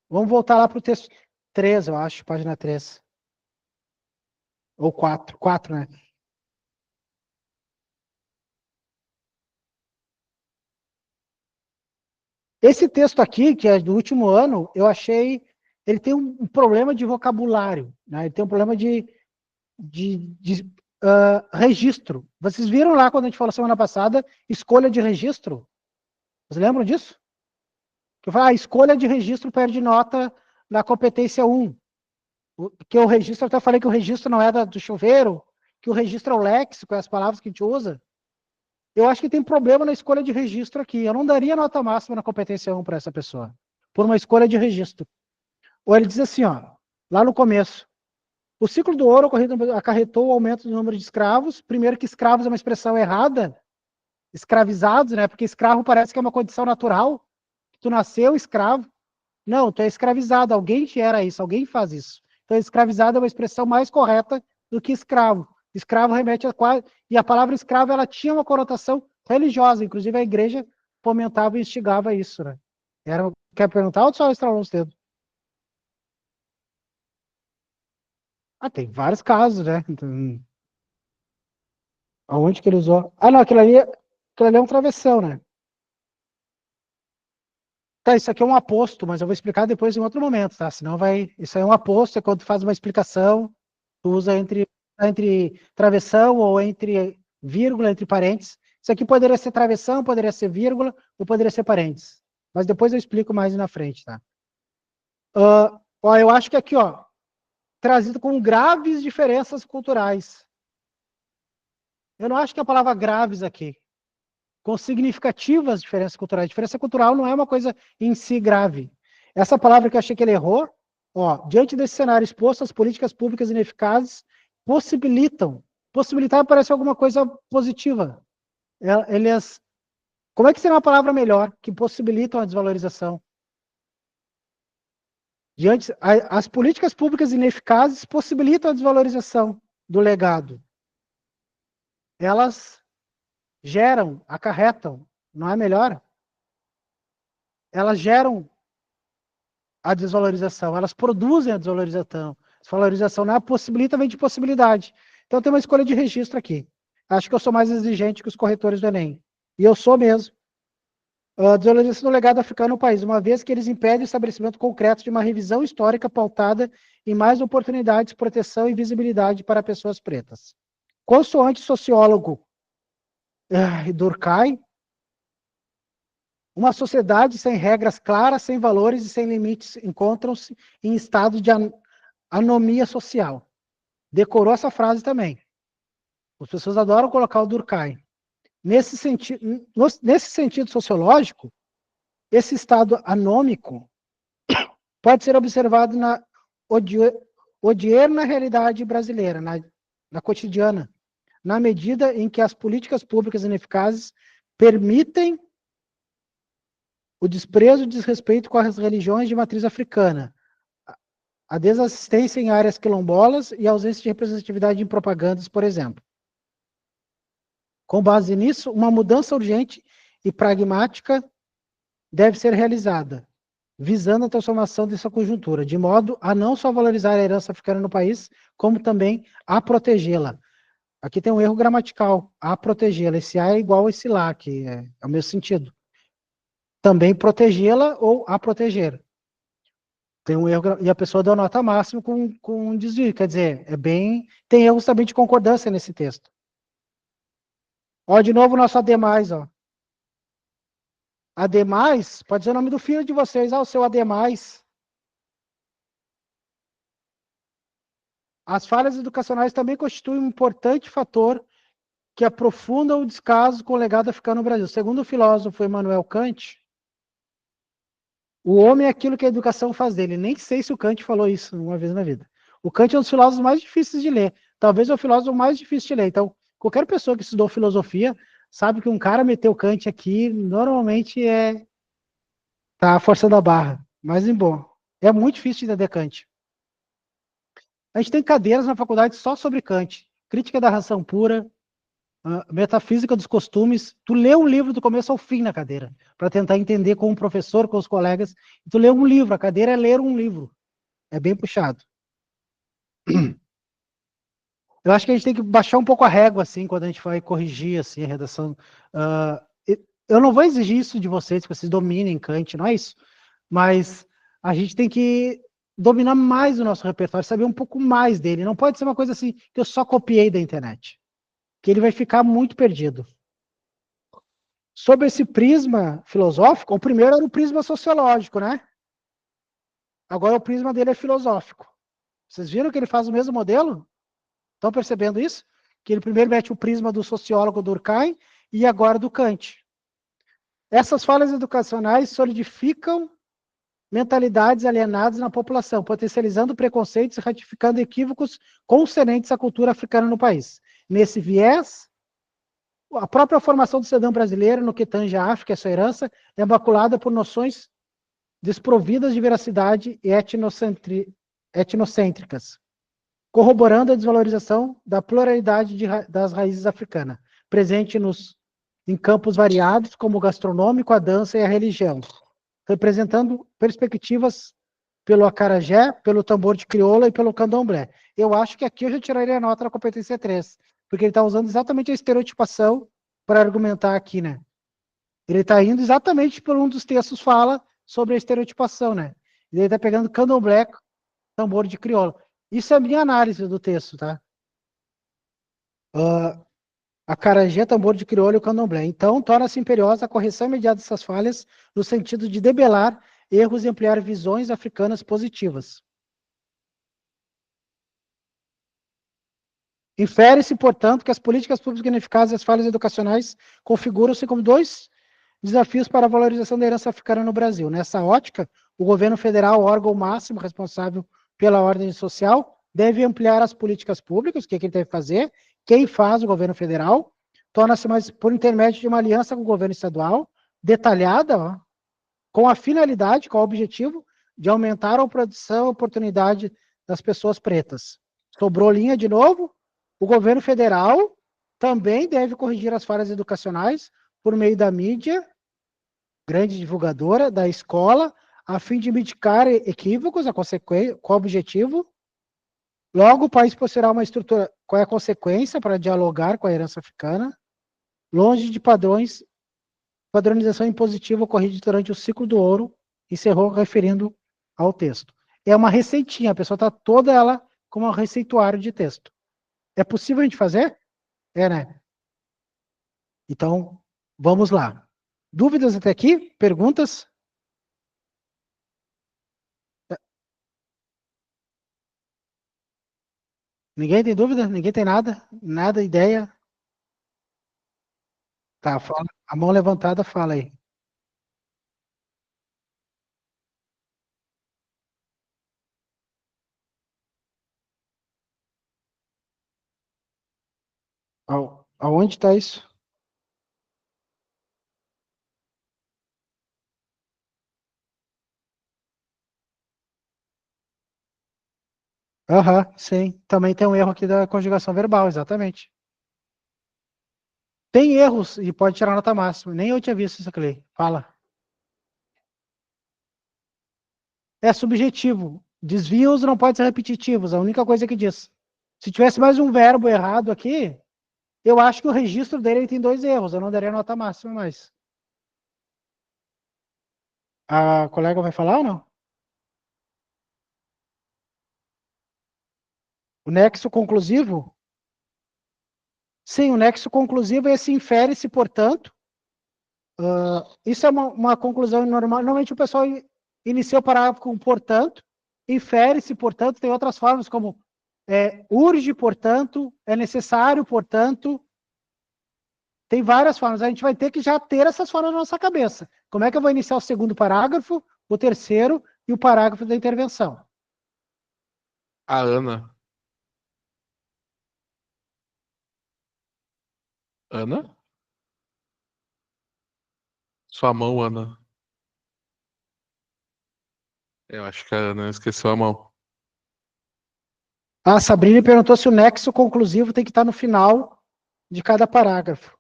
Vamos voltar lá para o texto 3, eu acho, página 3. Ou 4. 4, né? Esse texto aqui, que é do último ano, eu achei... Ele tem um problema de vocabulário, né? Ele tem um problema de registro. Vocês viram lá, quando a gente falou semana passada, escolha de registro? Vocês lembram disso? Que eu falei, a escolha de registro perde nota na competência 1. Que o registro, eu até falei que o registro não é do chuveiro, que o registro é o léxico, é as palavras que a gente usa. Eu acho que tem problema na escolha de registro aqui. Eu não daria nota máxima na competência 1 para essa pessoa, por uma escolha de registro. Ou ele diz assim, ó, lá no começo, o ciclo do ouro acarretou o aumento do número de escravos. Primeiro que escravos é uma expressão errada, escravizados, né? Porque escravo parece que é uma condição natural. Tu nasceu escravo. Não, tu é escravizado, alguém te era isso, alguém faz isso. Então, escravizado é uma expressão mais correta do que escravo. Escravo remete a quase... E a palavra escravo, ela tinha uma conotação religiosa, inclusive a igreja fomentava e instigava isso, né? Quer perguntar ou só estralou os dedos? Tem vários casos, né? Então, aonde que ele usou? Não, aquilo ali é um travessão, né? Tá, isso aqui é um aposto, mas eu vou explicar depois em outro momento, tá? Senão vai... Isso aí é um aposto, é quando tu faz uma explicação, tu usa entre travessão ou entre vírgula, entre parênteses. Isso aqui poderia ser travessão, poderia ser vírgula, ou poderia ser parênteses. Mas depois eu explico mais na frente, tá? Ó, eu acho que aqui, ó, trazido com graves diferenças culturais. Eu não acho que a palavra graves aqui, com significativas diferenças culturais. Diferença cultural não é uma coisa em si grave. Essa palavra que eu achei que ele errou, ó, diante desse cenário exposto, as políticas públicas ineficazes possibilitar parece alguma coisa positiva. Como é que seria uma palavra melhor, que possibilitam a desvalorização? As políticas públicas ineficazes possibilitam a desvalorização do legado. Elas geram, acarretam, não é melhor? Elas geram a desvalorização, elas produzem a desvalorização. Desvalorização não é possibilita, vem de possibilidade. Então tem uma escolha de registro aqui. Acho que eu sou mais exigente que os corretores do Enem. E eu sou mesmo. A desvalorização do legado africano no país, uma vez que eles impedem o estabelecimento concreto de uma revisão histórica pautada em mais oportunidades, proteção e visibilidade para pessoas pretas. Consoante sociólogo Durkheim, uma sociedade sem regras claras, sem valores e sem limites encontram-se em estado de anomia social. Decorou essa frase também. As pessoas adoram colocar o Durkheim. Nesse sentido sociológico, esse estado anômico pode ser observado na realidade brasileira, na cotidiana, na medida em que as políticas públicas ineficazes permitem o desprezo e desrespeito com as religiões de matriz africana, a desassistência em áreas quilombolas e a ausência de representatividade em propagandas, por exemplo. Com base nisso, uma mudança urgente e pragmática deve ser realizada, visando a transformação dessa conjuntura, de modo a não só valorizar a herança africana no país, como também a protegê-la. Aqui tem um erro gramatical, a protegê-la. Esse a é igual a esse lá, que é o mesmo sentido. Também protegê-la ou a proteger. Tem um erro, e a pessoa deu nota máxima com um desvio, quer dizer, tem erros também de concordância nesse texto. Ó, de novo o nosso ademais, ó. Ademais, pode ser o nome do filho de vocês, o seu ademais. As falhas educacionais também constituem um importante fator que aprofunda o descaso com o legado africano no Brasil. Segundo o filósofo Immanuel Kant, o homem é aquilo que a educação faz dele. Nem sei se o Kant falou isso uma vez na vida. O Kant é um dos filósofos mais difíceis de ler. Talvez é o filósofo mais difícil de ler. Então, qualquer pessoa que estudou filosofia sabe que um cara meteu Kant aqui, normalmente Tá forçando a barra. Mas em bom. É muito difícil de entender Kant. A gente tem cadeiras na faculdade só sobre Kant. Crítica da ração pura, metafísica dos costumes. Tu lê um livro do começo ao fim na cadeira, para tentar entender com o professor, com os colegas. Tu lê um livro, a cadeira é ler um livro. É bem puxado. Eu acho que a gente tem que baixar um pouco a régua, assim, quando a gente vai corrigir, assim, a redação. Eu não vou exigir isso de vocês, que vocês dominem Kant, não é isso. Mas a gente tem que dominar mais o nosso repertório, saber um pouco mais dele. Não pode ser uma coisa assim, que eu só copiei da internet. Que ele vai ficar muito perdido. Sobre esse prisma filosófico, o primeiro era o prisma sociológico, né? Agora o prisma dele é filosófico. Vocês viram que ele faz o mesmo modelo? Estão percebendo isso? Que ele primeiro mete o prisma do sociólogo Durkheim e agora do Kant. Essas falhas educacionais solidificam mentalidades alienadas na população, potencializando preconceitos e ratificando equívocos concernentes à cultura africana no país. Nesse viés, a própria formação do cidadão brasileiro, no que tange a África e a sua herança, é maculada por noções desprovidas de veracidade e etnocêntricas, corroborando a desvalorização da pluralidade das raízes africanas, presente em campos variados, como o gastronômico, a dança e a religião, representando perspectivas pelo acarajé, pelo tambor de crioula e pelo candomblé. Eu acho que aqui eu já tiraria a nota da competência 3, porque ele está usando exatamente a estereotipação para argumentar aqui, né? Ele está indo exatamente por um dos textos fala sobre a estereotipação, né? Ele está pegando candomblé, tambor de crioula. Isso é a minha análise do texto, tá? Acarajé, tambor de crioula e o candomblé. Então, torna-se imperiosa a correção imediata dessas falhas no sentido de debelar erros e ampliar visões africanas positivas. Infere-se, portanto, que as políticas públicas ineficazes e as falhas educacionais configuram-se como dois desafios para a valorização da herança africana no Brasil. Nessa ótica, o governo federal, órgão máximo responsável pela ordem social, deve ampliar as políticas públicas, o que ele deve fazer, quem faz o governo federal, torna-se mais por intermédio de uma aliança com o governo estadual, detalhada, ó, com a finalidade, com o objetivo de aumentar a produção e oportunidade das pessoas pretas. Sobrou linha de novo, o governo federal também deve corrigir as falhas educacionais por meio da mídia, grande divulgadora, da escola, a fim de mitigar equívocos, com o objetivo. Logo, o país possuirá uma estrutura, qual é a consequência para dialogar com a herança africana, longe de padronização impositiva ocorrida durante o ciclo do ouro, encerrou referindo ao texto. É uma receitinha, a pessoa está toda ela como um receituário de texto. É possível a gente fazer? É, né? Então, vamos lá. Dúvidas até aqui? Perguntas? Ninguém tem dúvida? Ninguém tem nada? Nada, ideia? Tá, fala. A mão levantada, fala aí. Aonde está isso? Aham, sim. Também tem um erro aqui da conjugação verbal, exatamente. Tem erros e pode tirar nota máxima. Nem eu tinha visto isso aqui. Fala. É subjetivo. Desvios não podem ser repetitivos. A única coisa que diz. Se tivesse mais um verbo errado aqui, eu acho que o registro dele tem 2 erros. Eu não daria nota máxima mais. A colega vai falar ou não? O nexo conclusivo? Sim, o nexo conclusivo é esse infere-se, portanto. Isso é uma conclusão normal. Normalmente o pessoal inicia o parágrafo com portanto, infere-se, portanto, tem outras formas como urge, portanto, é necessário, portanto. Tem várias formas. A gente vai ter que já ter essas formas na nossa cabeça. Como é que eu vou iniciar o segundo parágrafo, o terceiro e o parágrafo da intervenção? A Ana. Ana? Sua mão, Ana. Eu acho que a Ana esqueceu a mão. A Sabrina perguntou se o nexo conclusivo tem que estar no final de cada parágrafo.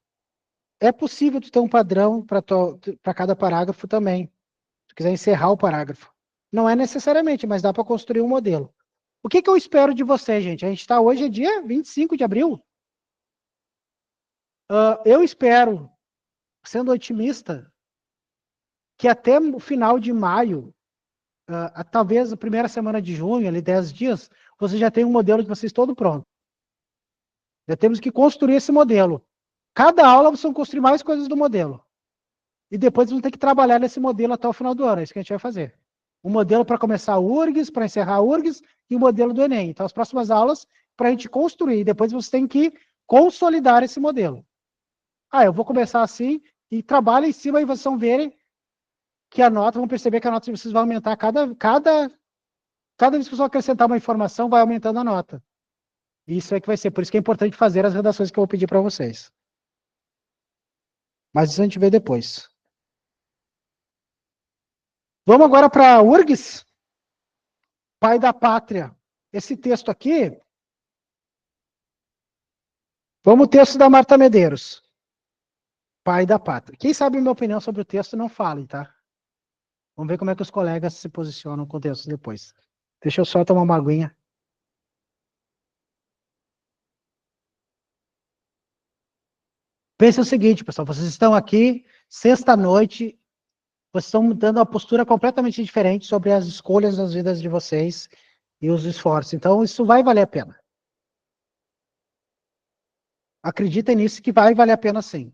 É possível tu ter um padrão para cada parágrafo também. Se tu quiser encerrar o parágrafo. Não é necessariamente, mas dá para construir um modelo. O que eu espero de vocês, gente? A gente está hoje, é dia 25 de abril. Eu espero, sendo otimista, que até o final de maio, talvez a primeira semana de junho, ali 10 dias, você já tem um modelo de vocês todo pronto. Já temos que construir esse modelo. Cada aula vocês vão construir mais coisas do modelo. E depois vão ter que trabalhar nesse modelo até o final do ano. É isso que a gente vai fazer. Um modelo para começar a URGS, para encerrar a URGS e o modelo do Enem. Então, as próximas aulas, para a gente construir. Depois vocês têm que consolidar esse modelo. Eu vou começar assim e trabalho em cima e vocês vão verem que a nota, vão perceber que a nota de vocês vai aumentar cada vez que vocês vão acrescentar uma informação, vai aumentando a nota. Isso é que vai ser. Por isso que é importante fazer as redações que eu vou pedir para vocês. Mas isso a gente vê depois. Vamos agora para URGS, Pai da Pátria. Esse texto aqui, vamos o texto da Marta Medeiros. Pai da Pátria. Quem sabe a minha opinião sobre o texto, não fale, tá? Vamos ver como é que os colegas se posicionam com o texto depois. Deixa eu só tomar uma aguinha. Pense o seguinte, pessoal, vocês estão aqui, sexta-noite, vocês estão dando uma postura completamente diferente sobre as escolhas das vidas de vocês e os esforços. Então, isso vai valer a pena. Acreditem nisso que vai valer a pena sim.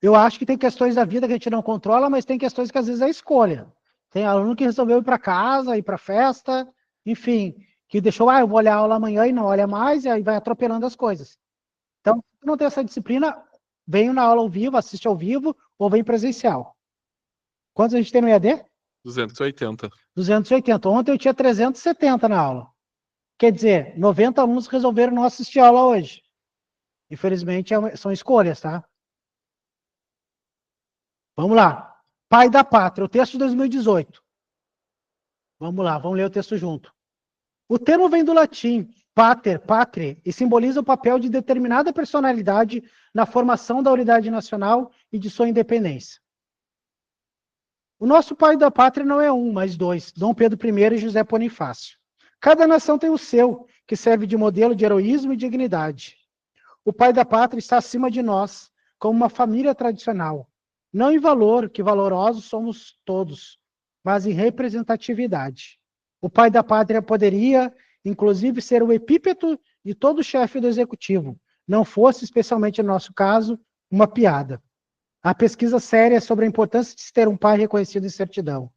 Eu acho que tem questões da vida que a gente não controla, mas tem questões que às vezes é escolha. Tem aluno que resolveu ir para casa, ir para festa, enfim, que deixou, eu vou olhar a aula amanhã e não olha mais, e aí vai atropelando as coisas. Então, se não tem essa disciplina, venho na aula ao vivo, assiste ao vivo, ou vem presencial. Quantos a gente tem no EAD? 280. 280. Ontem eu tinha 370 na aula. Quer dizer, 90 alunos resolveram não assistir a aula hoje. Infelizmente, são escolhas, tá? Vamos lá. Pai da Pátria, o texto de 2018. Vamos lá, vamos ler o texto junto. O termo vem do latim pater, patria, e simboliza o papel de determinada personalidade na formação da unidade nacional e de sua independência. O nosso pai da pátria não é um, mas dois, Dom Pedro I e José Bonifácio. Cada nação tem o seu, que serve de modelo de heroísmo e dignidade. O pai da pátria está acima de nós, como uma família tradicional, não em valor, que valorosos somos todos, mas em representatividade. O pai da pátria poderia, inclusive, ser o epíteto de todo chefe do executivo, não fosse, especialmente no nosso caso, uma piada. Há pesquisa séria sobre a importância de ter um pai reconhecido em certidão.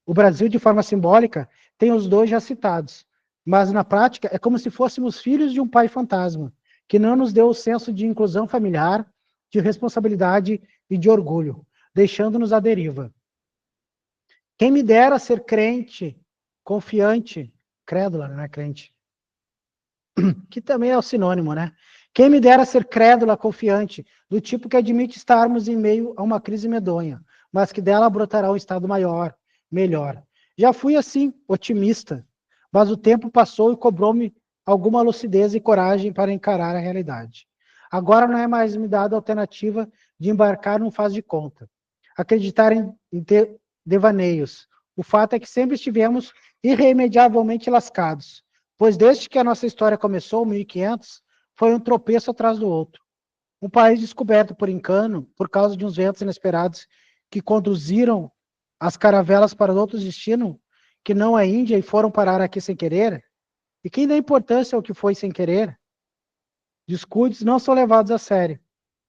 O Brasil, de forma simbólica, tem os dois já citados, mas na prática é como se fôssemos filhos de um pai fantasma, que não nos deu o senso de inclusão familiar, de responsabilidade e de orgulho, deixando-nos à deriva. Quem me dera ser crente, confiante, crédula, não é crente, que também é o sinônimo, né? Quem me dera ser crédula, confiante, do tipo que admite estarmos em meio a uma crise medonha, mas que dela brotará um estado maior, melhor. Já fui assim, otimista, mas o tempo passou e cobrou-me alguma lucidez e coragem para encarar a realidade. Agora não é mais me dada a alternativa de embarcar num faz de conta, acreditar em ter devaneios. O fato é que sempre estivemos irremediavelmente lascados, pois desde que a nossa história começou, 1500, foi um tropeço atrás do outro. Um país descoberto por engano, por causa de uns ventos inesperados que conduziram as caravelas para outros destinos, que não a Índia, e foram parar aqui sem querer. E quem dá importância ao que foi sem querer? Descuidos não são levados a sério.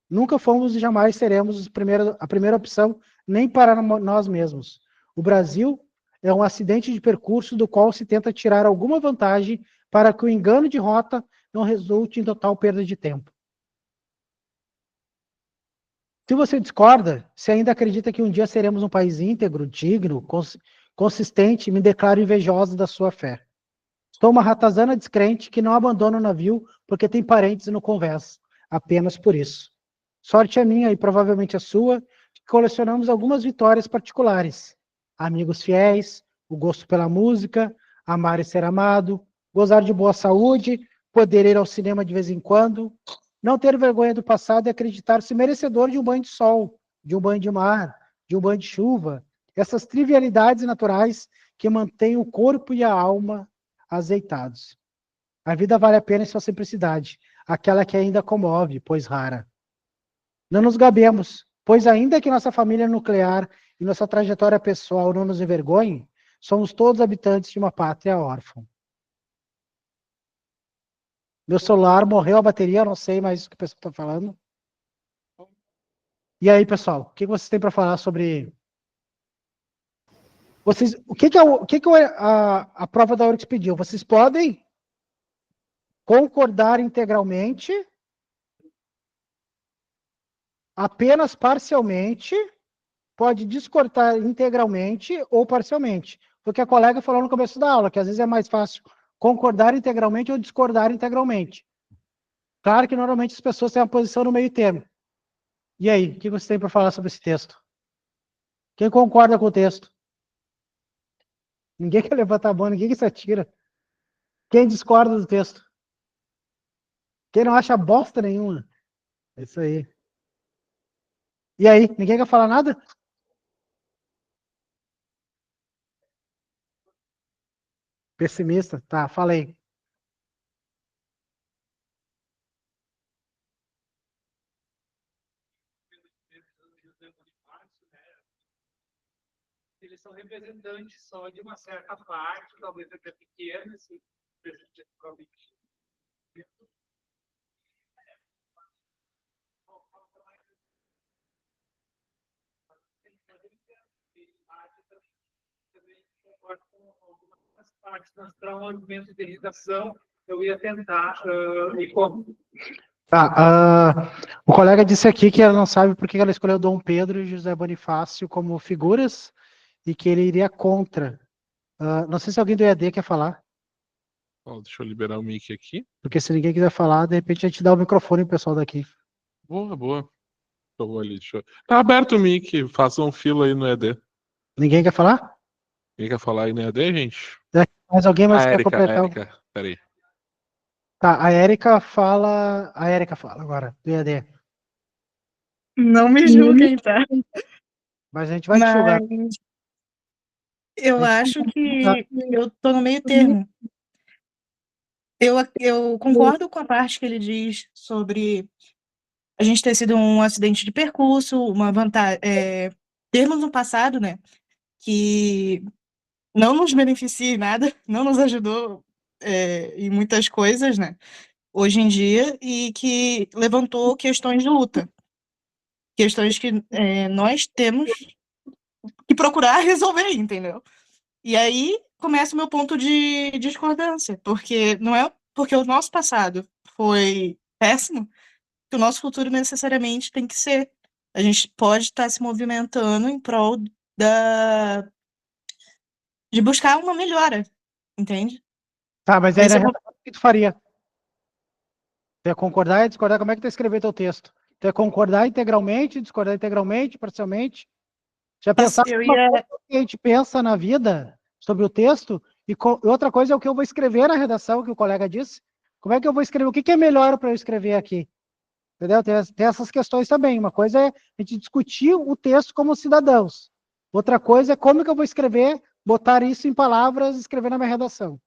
Nunca fomos e jamais seremos a primeira opção, nem para nós mesmos. O Brasil é um acidente de percurso do qual se tenta tirar alguma vantagem para que o engano de rota não resulte em total perda de tempo. Se você discorda, se ainda acredita que um dia seremos um país íntegro, digno, consistente, me declaro invejosa da sua fé. Sou uma ratazana descrente que não abandona o navio porque tem parentes no convés, apenas por isso. Sorte a minha e provavelmente a sua, que colecionamos algumas vitórias particulares. amigos fiéis, o gosto pela música, amar e ser amado, gozar de boa saúde, poder ir ao cinema de vez em quando, não ter vergonha do passado e acreditar-se merecedor de um banho de sol, de um banho de mar, de um banho de chuva, essas trivialidades naturais que mantêm o corpo e a alma azeitados. A vida vale a pena em sua simplicidade, aquela que ainda comove, pois rara. Não nos gabemos, pois ainda que nossa família nuclear e nossa trajetória pessoal não nos envergonhem, somos todos habitantes de uma pátria órfã. Meu celular morreu a bateria, eu não sei mais o que o pessoal está falando. E aí, pessoal, o que vocês têm para falar sobre... Vocês, o que a prova da URGS pediu? Vocês podem concordar integralmente, apenas parcialmente, pode discordar integralmente ou parcialmente. Foi o que a colega falou no começo da aula, que às vezes é mais fácil concordar integralmente ou discordar integralmente. Claro que normalmente as pessoas têm uma posição no meio termo. E aí, o que vocês têm para falar sobre esse texto? Quem concorda com o texto? Ninguém quer levantar a mão, ninguém que se atira. Quem discorda do texto? Quem não acha bosta nenhuma? É isso aí. E aí, ninguém quer falar nada? Pessimista? Tá, falei. Eles são representantes só de uma certa parte, talvez até pequena, assim, prejudicavelmente. Algumas partes mostrar um argumento de irritação, eu ia tentar e como. Tá, o colega disse aqui que ela não sabe por que ela escolheu Dom Pedro e José Bonifácio como figuras e que ele iria contra. Não sei se alguém do EAD quer falar. Deixa eu liberar o mic aqui. Porque se ninguém quiser falar, de repente a gente dá o microfone pro pessoal daqui. Boa, boa. Eu vou ali, Tá aberto o mic, façam um fila aí no EAD. Ninguém quer falar? Ninguém quer falar aí no EAD, gente? Mas alguém mais quer Érica, completar? Érica, peraí. Tá, a Érica fala agora, do EAD. Não me julguem, tá? Mas a gente vai te julgar. Eu acho que eu tô no meio termo. Eu concordo com a parte que ele diz sobre a gente ter sido um acidente de percurso, uma vantagem, termos no passado, né, que não nos beneficia em nada, não nos ajudou em muitas coisas, né, hoje em dia, e que levantou questões de luta. Questões que nós temos que procurar resolver, entendeu? E aí começa o meu ponto de discordância, porque não é porque o nosso passado foi péssimo que o nosso futuro necessariamente tem que ser. A gente pode estar se movimentando em prol de buscar uma melhora, entende? Tá, mas aí na redação, o que tu faria? Tu ia concordar e discordar? Como é que tu ia escrever teu texto? Tu ia concordar integralmente, discordar integralmente, parcialmente? Já pensar que a gente pensa na vida sobre o texto, e outra coisa é o que eu vou escrever na redação, que o colega disse. Como é que eu vou escrever? O que é melhor para eu escrever aqui? Entendeu? Tem essas questões também. Uma coisa é a gente discutir o texto como cidadãos. Outra coisa é como que eu vou escrever, botar isso em palavras e escrever na minha redação.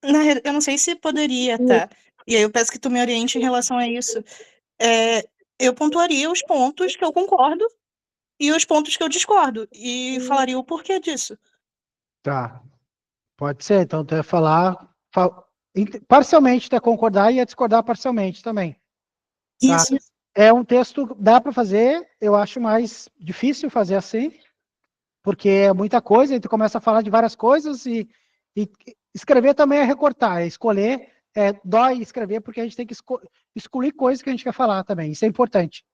Eu não sei se poderia, tá? E aí eu peço que tu me oriente em relação a isso. Eu pontuaria os pontos que eu concordo e os pontos que eu discordo. E falaria o porquê disso. Tá. Pode ser. Então, tu ia falar parcialmente, tu ia concordar e ia discordar parcialmente também. Tá? Isso. É um texto, dá para fazer, eu acho mais difícil fazer assim, porque é muita coisa, e tu começa a falar de várias coisas, e escrever também é recortar, é escolher, dói escrever, porque a gente tem que excluir coisas que a gente quer falar também, isso é importante.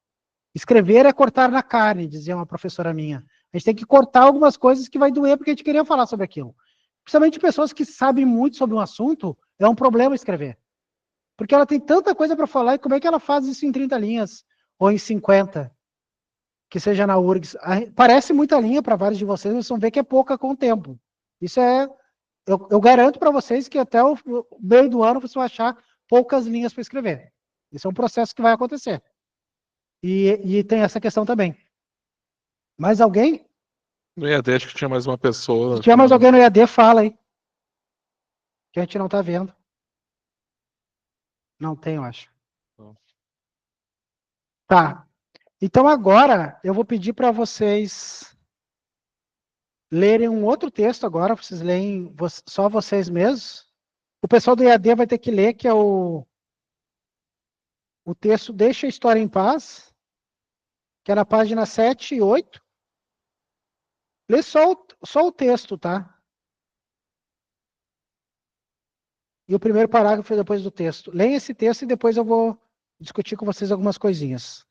Escrever é cortar na carne, dizia uma professora minha. A gente tem que cortar algumas coisas que vai doer, porque a gente queria falar sobre aquilo. Principalmente pessoas que sabem muito sobre um assunto, é um problema escrever. Porque ela tem tanta coisa para falar, e como é que ela faz isso em 30 linhas? Ou em 50? que seja na URGS. Parece muita linha para vários de vocês, mas vocês vão ver que é pouca com o tempo. Isso é... Eu garanto para vocês que até o meio do ano vocês vão achar poucas linhas para escrever. Isso é um processo que vai acontecer. E tem essa questão também. Mais alguém? No EAD acho que tinha mais uma pessoa. Se tiver mais alguém no EAD, fala aí. Que a gente não tá vendo. Não tem, eu acho. Não. Tá. Então agora eu vou pedir para vocês lerem um outro texto agora. Vocês leem só vocês mesmos. O pessoal do EAD vai ter que ler, que é o texto Deixa a História em Paz, que é na página 7 e 8. Lê só o texto, tá? E o primeiro parágrafo é depois do texto. Leia esse texto e depois eu vou discutir com vocês algumas coisinhas.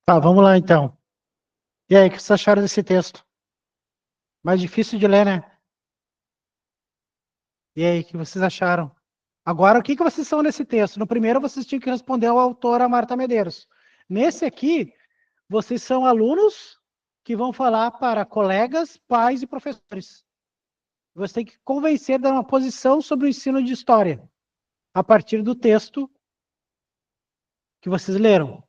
Tá, vamos lá então. E aí, o que vocês acharam desse texto? Mais difícil de ler, né? E aí, o que vocês acharam? Agora, o que vocês são nesse texto? No primeiro, vocês tinham que responder ao autor, a Marta Medeiros. Nesse aqui, vocês são alunos que vão falar para colegas, pais e professores. Você tem que convencer de uma posição sobre o ensino de história, a partir do texto que vocês leram. O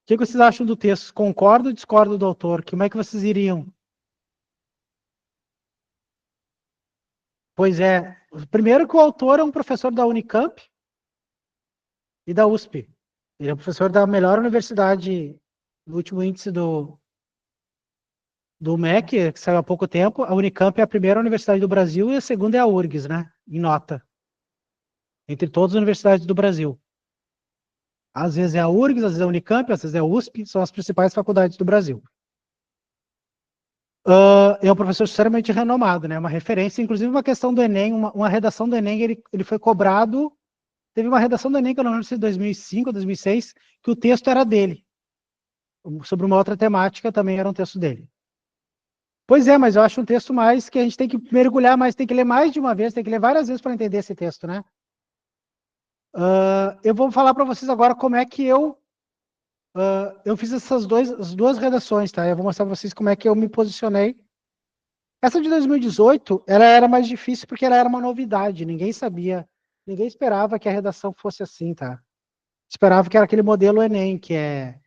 que vocês acham do texto? Concordam ou discordam do autor? Como é que vocês iriam? Pois é. Primeiro que o autor é um professor da Unicamp e da USP. Ele é um professor da melhor universidade, no último índice do MEC, que saiu há pouco tempo. A Unicamp é a primeira universidade do Brasil e a segunda é a URGS, né? Em nota. Entre todas as universidades do Brasil. Às vezes é a URGS, às vezes é a Unicamp, às vezes é a USP, são as principais faculdades do Brasil. É um professor extremamente renomado, né? Uma referência, inclusive uma questão do Enem, uma redação do Enem, ele foi cobrado. Teve uma redação do Enem, que eu não lembro se 2005 ou 2006, que o texto era dele. Sobre uma outra temática também era um texto dele. Pois é, mas eu acho um texto mais que a gente tem que mergulhar mais, tem que ler mais de uma vez, tem que ler várias vezes para entender esse texto, né? Eu vou falar para vocês agora como é que eu fiz as duas redações, tá? Eu vou mostrar para vocês como é que eu me posicionei. Essa de 2018, ela era mais difícil porque ela era uma novidade, ninguém sabia, ninguém esperava que a redação fosse assim, tá? Esperava que era aquele modelo Enem, que é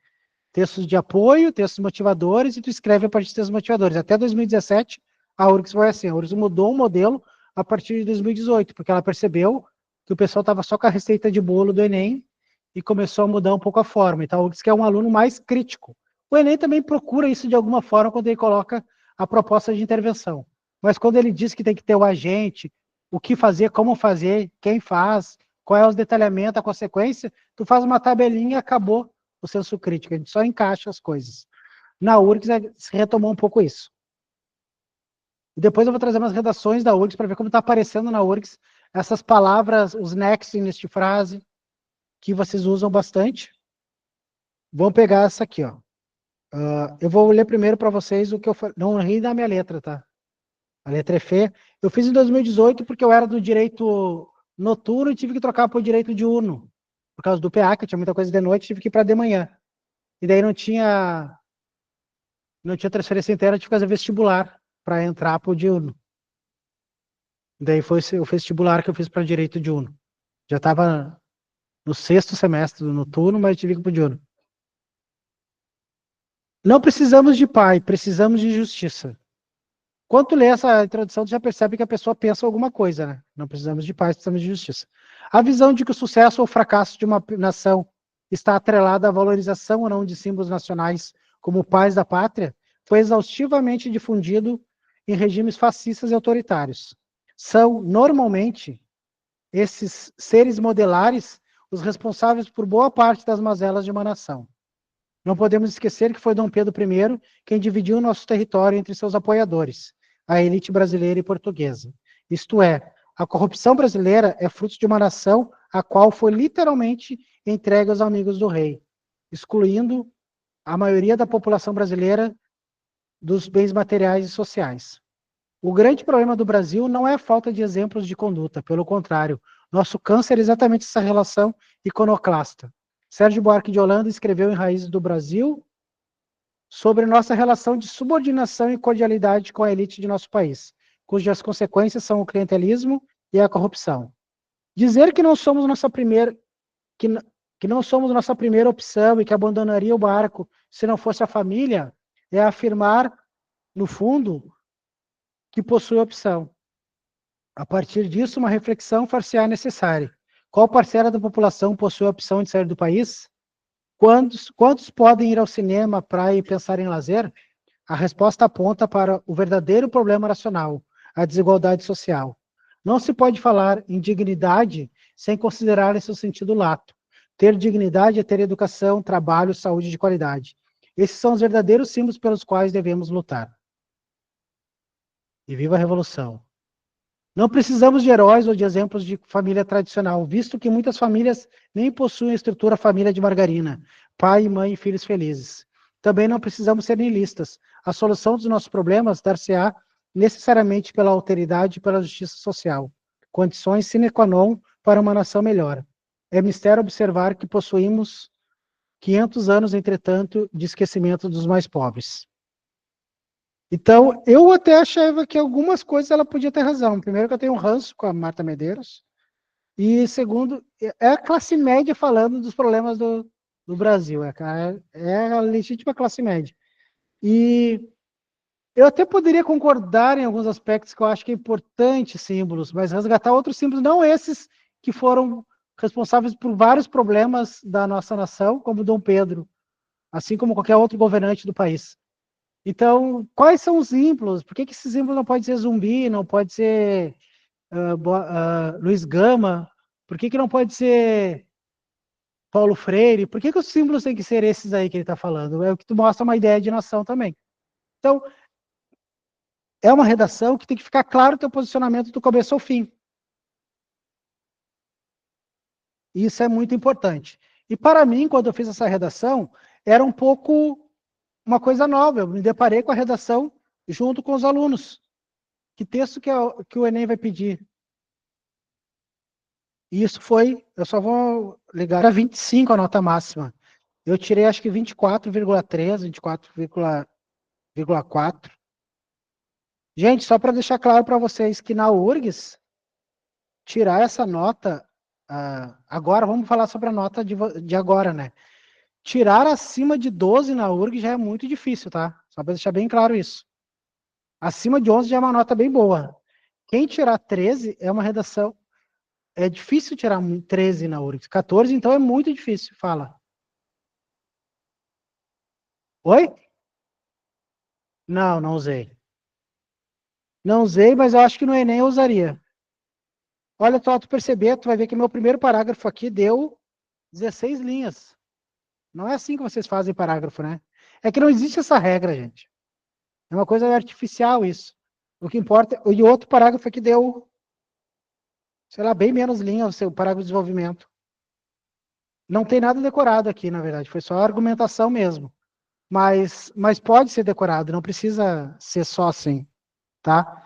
textos de apoio, textos motivadores, e tu escreve a partir de textos motivadores. Até 2017, a URGS foi assim. A URGS mudou o modelo a partir de 2018, porque ela percebeu que o pessoal estava só com a receita de bolo do Enem e começou a mudar um pouco a forma. Então, a URGS quer um aluno mais crítico. O Enem também procura isso de alguma forma quando ele coloca a proposta de intervenção. Mas quando ele diz que tem que ter o agente, o que fazer, como fazer, quem faz, qual é os detalhamentos, a consequência, tu faz uma tabelinha e acabou o senso crítico. A gente só encaixa as coisas. Na URGS se retomou um pouco isso. E depois eu vou trazer umas redações da URGS para ver como está aparecendo na URGS essas palavras, os nexos de frase, que vocês usam bastante. Vamos pegar essa aqui, ó. Eu vou ler primeiro para vocês o que eu falei. Não ri da minha letra, tá? A letra é feia. Eu fiz em 2018 porque eu era do direito noturno e tive que trocar para o direito diurno. Por causa do PA, que tinha muita coisa de noite, tive que ir para de manhã. E daí não tinha transferência inteira, tive que fazer vestibular para entrar para o diurno. Daí foi o vestibular que eu fiz para direito diurno. Já estava no 6º semestre do noturno, mas tive que ir para o diurno. Não precisamos de pai, precisamos de justiça. Quando tu lê essa introdução, tu já percebe que a pessoa pensa alguma coisa, né? Não precisamos de pai, precisamos de justiça. A visão de que o sucesso ou fracasso de uma nação está atrelada à valorização ou não de símbolos nacionais como pais da pátria foi exaustivamente difundido em regimes fascistas e autoritários. São, normalmente, esses seres modelares os responsáveis por boa parte das mazelas de uma nação. Não podemos esquecer que foi Dom Pedro I quem dividiu nosso território entre seus apoiadores, a elite brasileira e portuguesa. Isto é, a corrupção brasileira é fruto de uma nação a qual foi literalmente entregue aos amigos do rei, excluindo a maioria da população brasileira dos bens materiais e sociais. O grande problema do Brasil não é a falta de exemplos de conduta, pelo contrário, nosso câncer é exatamente essa relação iconoclasta. Sérgio Buarque de Holanda escreveu em Raízes do Brasil sobre nossa relação de subordinação e cordialidade com a elite de nosso país, cujas consequências são o clientelismo e a corrupção. Dizer que não somos nossa primeira que não somos nossa primeira opção e que abandonaria o barco se não fosse a família é afirmar, no fundo, que possui opção. A partir disso, uma reflexão far-se-á necessária. Qual parcela da população possui a opção de sair do país? Quantos podem ir ao cinema, à praia e pensar em lazer? A resposta aponta para o verdadeiro problema nacional, a desigualdade social. Não se pode falar em dignidade sem considerar em seu sentido lato. Ter dignidade é ter educação, trabalho, saúde de qualidade. Esses são os verdadeiros símbolos pelos quais devemos lutar. E viva a revolução! Não precisamos de heróis ou de exemplos de família tradicional, visto que muitas famílias nem possuem a estrutura família de margarina, pai, mãe e filhos felizes. Também não precisamos ser nihilistas. A solução dos nossos problemas dar-se-á necessariamente pela alteridade e pela justiça social, condições sine qua non para uma nação melhor. É mistério observar que possuímos 500 anos, entretanto, de esquecimento dos mais pobres. Então, eu até achava que algumas coisas ela podia ter razão. Primeiro, que eu tenho um ranço com a Marta Medeiros. E segundo, é a classe média falando dos problemas do Brasil. É a legítima classe média. E eu até poderia concordar em alguns aspectos que eu acho que é importante símbolos, mas resgatar outros símbolos, não esses que foram responsáveis por vários problemas da nossa nação, como Dom Pedro, assim como qualquer outro governante do país. Então, quais são os símbolos? Por que esse símbolo não pode ser Zumbi, não pode ser Luiz Gama? Por que não pode ser Paulo Freire? Por que os símbolos têm que ser esses aí que ele está falando? É o que tu mostra uma ideia de nação também. Então, é uma redação que tem que ficar claro o teu posicionamento do começo ao fim. Isso é muito importante. E para mim, quando eu fiz essa redação, era um pouco uma coisa nova. Eu me deparei com a redação junto com os alunos. Que texto que o Enem vai pedir? E isso foi, eu só vou ligar a 25 a nota máxima. Eu tirei acho que 24,3, 24,4. Gente, só para deixar claro para vocês que na URGS, tirar essa nota, agora vamos falar sobre a nota de agora, né? Tirar acima de 12 na URGS já é muito difícil, tá? Só para deixar bem claro isso. Acima de 11 já é uma nota bem boa. Quem tirar 13 é uma redação. É difícil tirar 13 na URGS. 14, então, é muito difícil. Fala. Oi? Não, não usei. Não usei, mas eu acho que no Enem eu usaria. Olha, tu perceber, tu vai ver que meu primeiro parágrafo aqui deu 16 linhas. Não é assim que vocês fazem parágrafo, né? É que não existe essa regra, gente. É uma coisa artificial isso. O que importa... E outro parágrafo aqui deu, sei lá, bem menos linha o seu parágrafo de desenvolvimento. Não tem nada decorado aqui, na verdade. Foi só argumentação mesmo. Mas pode ser decorado, não precisa ser só assim, tá?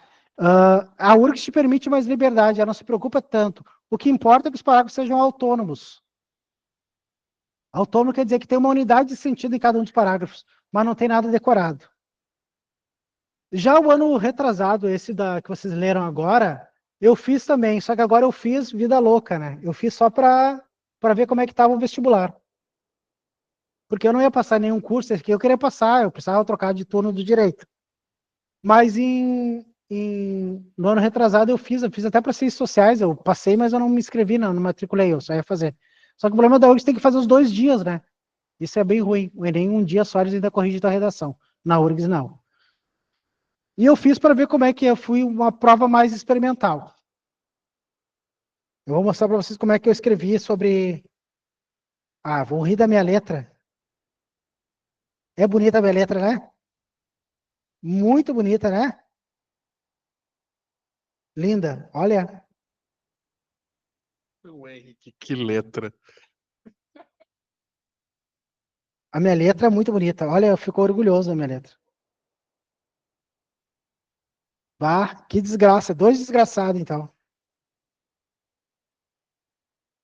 A URGS te permite mais liberdade, ela não se preocupa tanto. O que importa é que os parágrafos sejam autônomos. Autônomo quer dizer que tem uma unidade de sentido em cada um dos parágrafos, mas não tem nada decorado. Já o ano retrasado, esse que vocês leram agora, eu fiz também, só que agora eu fiz vida louca, né? Eu fiz só para ver como é que estava o vestibular. Porque eu não ia passar nenhum curso, esse aqui eu queria passar, eu precisava trocar de turno do direito. Mas no ano retrasado eu fiz até para ciências sociais, eu passei, mas eu não me inscrevi, não matriculei, eu só ia fazer. Só que o problema da URGS tem que fazer os 2 dias, né? Isso é bem ruim. O Enem, um dia só eles ainda corrigem a redação. Na URGS, não. E eu fiz para ver como é que eu fui uma prova mais experimental. Eu vou mostrar para vocês como é que eu escrevi sobre... vão rir da minha letra. É bonita a minha letra, né? Muito bonita, né? Linda, olha. O Henrique, que letra. A minha letra é muito bonita. Olha, eu fico orgulhoso da minha letra. Que desgraça. 2 desgraçados, então.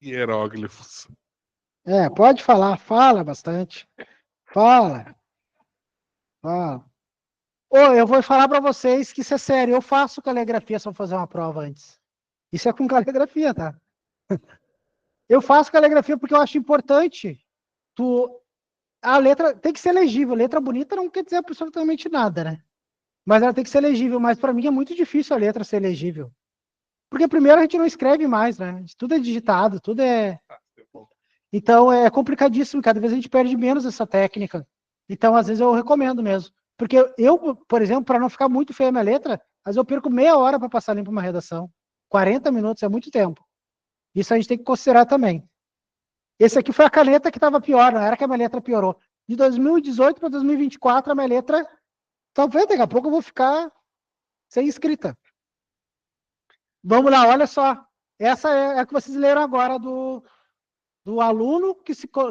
Hieróglifos. Pode falar, fala bastante. Fala. Eu vou falar para vocês que isso é sério. Eu faço caligrafia se eu fazer uma prova antes. Isso é com caligrafia, tá? Eu faço caligrafia porque eu acho importante. A letra tem que ser legível. Letra bonita não quer dizer absolutamente nada, né? Mas ela tem que ser legível. Mas para mim é muito difícil a letra ser legível. Porque primeiro a gente não escreve mais, né? Tudo é digitado, tudo é... Então é complicadíssimo. Cada vez a gente perde menos essa técnica. Então, às vezes, eu recomendo mesmo. Porque eu, por exemplo, para não ficar muito feia a minha letra, às vezes eu perco meia hora para passar limpo uma redação. 40 minutos é muito tempo. Isso a gente tem que considerar também. Esse aqui foi a caneta que estava pior, não era que a minha letra piorou. De 2018 para 2024, a minha letra... Talvez daqui a pouco eu vou ficar sem escrita. Vamos lá, olha só. Essa é a que vocês leram agora do aluno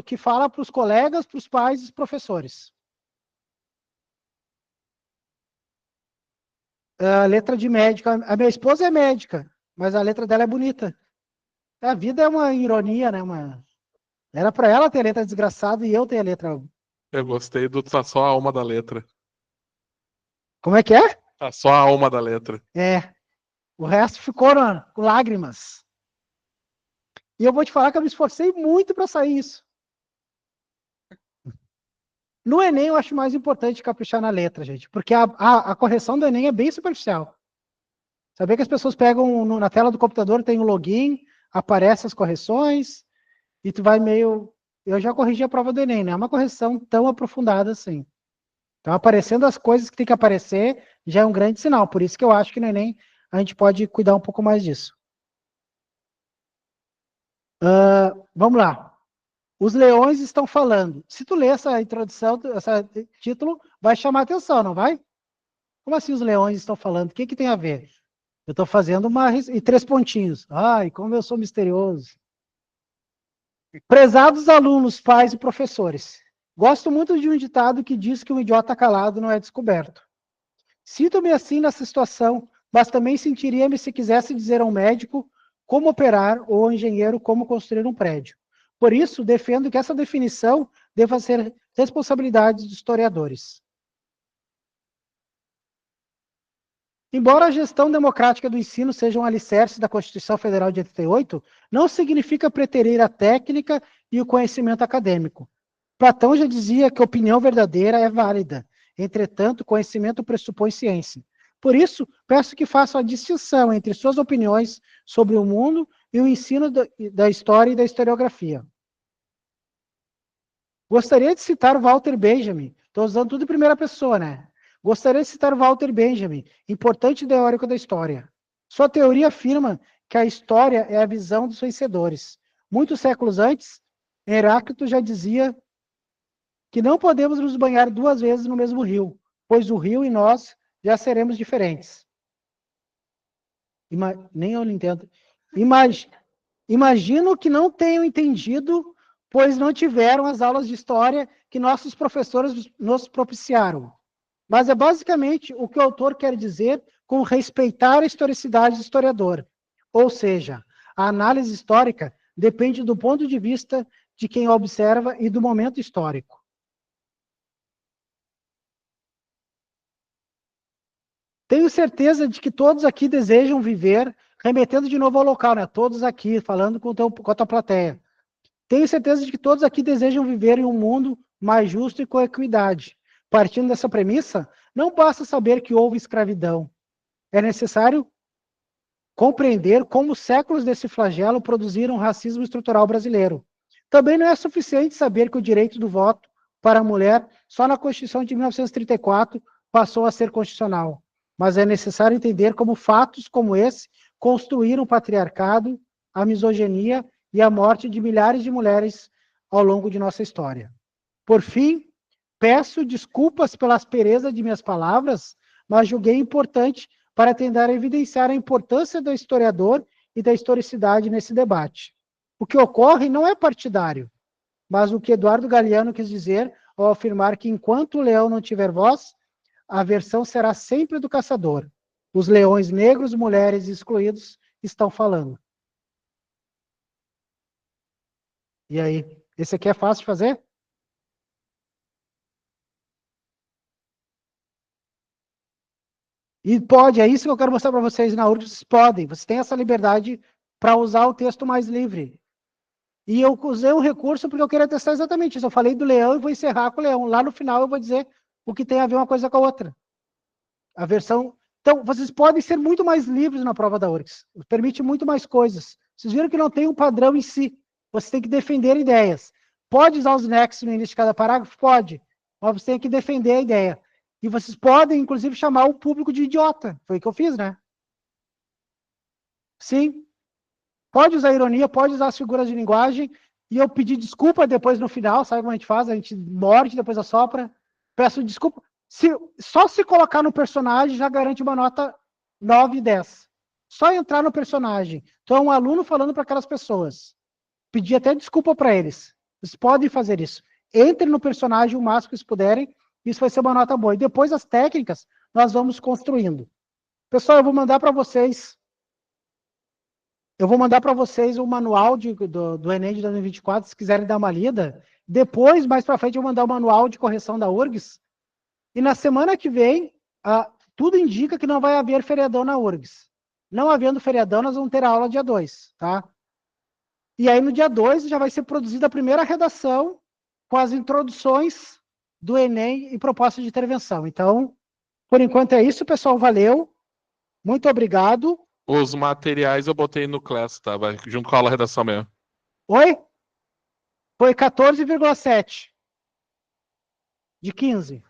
que fala para os colegas, para os pais e os professores. A letra de médica. A minha esposa é médica, mas a letra dela é bonita. A vida é uma ironia, né? Era para ela ter a letra desgraçada e eu ter a letra... Eu gostei do tá só a alma da letra. Como é que é? Tá só a alma da letra. O resto ficou com lágrimas. E eu vou te falar que eu me esforcei muito para sair isso. No Enem, eu acho mais importante caprichar na letra, gente, porque a correção do Enem é bem superficial. Saber que as pessoas pegam na tela do computador, tem um login, aparecem as correções, e tu vai meio... Eu já corrigi a prova do Enem, não é uma correção tão aprofundada assim. Então, aparecendo as coisas que tem que aparecer, já é um grande sinal. Por isso que eu acho que no Enem a gente pode cuidar um pouco mais disso. Vamos lá. Os leões estão falando. Se tu ler essa introdução, esse título, vai chamar atenção, não vai? Como assim os leões estão falando? O que tem a ver? Eu estou fazendo e 3 pontinhos. Ai, como eu sou misterioso. Prezados alunos, pais e professores. Gosto muito de um ditado que diz que um idiota calado não é descoberto. Sinto-me assim nessa situação, mas também sentiria-me se quisesse dizer a um médico como operar ou ao engenheiro como construir um prédio. Por isso, defendo que essa definição deva ser responsabilidade dos historiadores. Embora a gestão democrática do ensino seja um alicerce da Constituição Federal de 88, não significa preterir a técnica e o conhecimento acadêmico. Platão já dizia que a opinião verdadeira é válida, entretanto, conhecimento pressupõe ciência. Por isso, peço que façam a distinção entre suas opiniões sobre o mundo e o ensino da história e da historiografia. Gostaria de citar Walter Benjamin, estou usando tudo em primeira pessoa, né? Gostaria de citar Walter Benjamin, importante teórico da história. Sua teoria afirma que a história é a visão dos vencedores. Muitos séculos antes, Heráclito já dizia que não podemos nos banhar 2 vezes no mesmo rio, pois o rio e nós já seremos diferentes. Nem eu entendo. Imagino que não tenham entendido, pois não tiveram as aulas de história que nossos professores nos propiciaram. Mas é basicamente o que o autor quer dizer com respeitar a historicidade do historiador. Ou seja, a análise histórica depende do ponto de vista de quem observa e do momento histórico. Tenho certeza de que todos aqui desejam viver, remetendo de novo ao local, né? Todos aqui, falando com a tua plateia. Tenho certeza de que todos aqui desejam viver em um mundo mais justo e com equidade. Partindo dessa premissa, não basta saber que houve escravidão. É necessário compreender como séculos desse flagelo produziram o racismo estrutural brasileiro. Também não é suficiente saber que o direito do voto para a mulher, só na Constituição de 1934, passou a ser constitucional. Mas é necessário entender como fatos como esse construíram o patriarcado, a misoginia e a morte de milhares de mulheres ao longo de nossa história. Por fim, peço desculpas pela aspereza de minhas palavras, mas julguei importante para tentar evidenciar a importância do historiador e da historicidade nesse debate. O que ocorre não é partidário, mas o que Eduardo Galeano quis dizer ao afirmar que enquanto o leão não tiver voz, a versão será sempre do caçador. Os leões negros, mulheres excluídos estão falando. E aí? Esse aqui é fácil de fazer? E pode, é isso que eu quero mostrar para vocês na URGS, vocês podem, vocês têm essa liberdade para usar o texto mais livre. E eu usei um recurso porque eu queria testar exatamente isso. Eu falei do leão e vou encerrar com o leão. Lá no final eu vou dizer o que tem a ver uma coisa com a outra. A versão... Então, vocês podem ser muito mais livres na prova da URGS. Permite muito mais coisas. Vocês viram que não tem um padrão em si. Você tem que defender ideias. Pode usar os nexos no início de cada parágrafo? Pode. Mas você tem que defender a ideia. E vocês podem, inclusive, chamar o público de idiota. Foi o que eu fiz, né? Sim. Pode usar ironia, pode usar as figuras de linguagem. E eu pedi desculpa depois no final. Sabe como a gente faz? A gente morde, depois assopra. Peço desculpa. Só se colocar no personagem já garante uma nota 9 e 10. Só entrar no personagem. Então, um aluno falando para aquelas pessoas. Pedir até desculpa para eles. Vocês podem fazer isso. Entrem no personagem o máximo que vocês puderem. Isso vai ser uma nota boa. E depois as técnicas, nós vamos construindo. Pessoal, eu vou mandar para vocês... Eu vou mandar para vocês o manual do Enem de 2024, se quiserem dar uma lida. Depois, mais para frente, eu vou mandar o manual de correção da URGS. E na semana que vem, tudo indica que não vai haver feriadão na URGS. Não havendo feriadão, nós vamos ter a aula dia 2, tá? E aí, no dia 2, já vai ser produzida a primeira redação com as introduções do Enem e proposta de intervenção. Então, por enquanto é isso, pessoal. Valeu. Muito obrigado. Os materiais eu botei no Class, tá? Vai junto com a aula redação mesmo. Oi? Foi 14,7 de 15.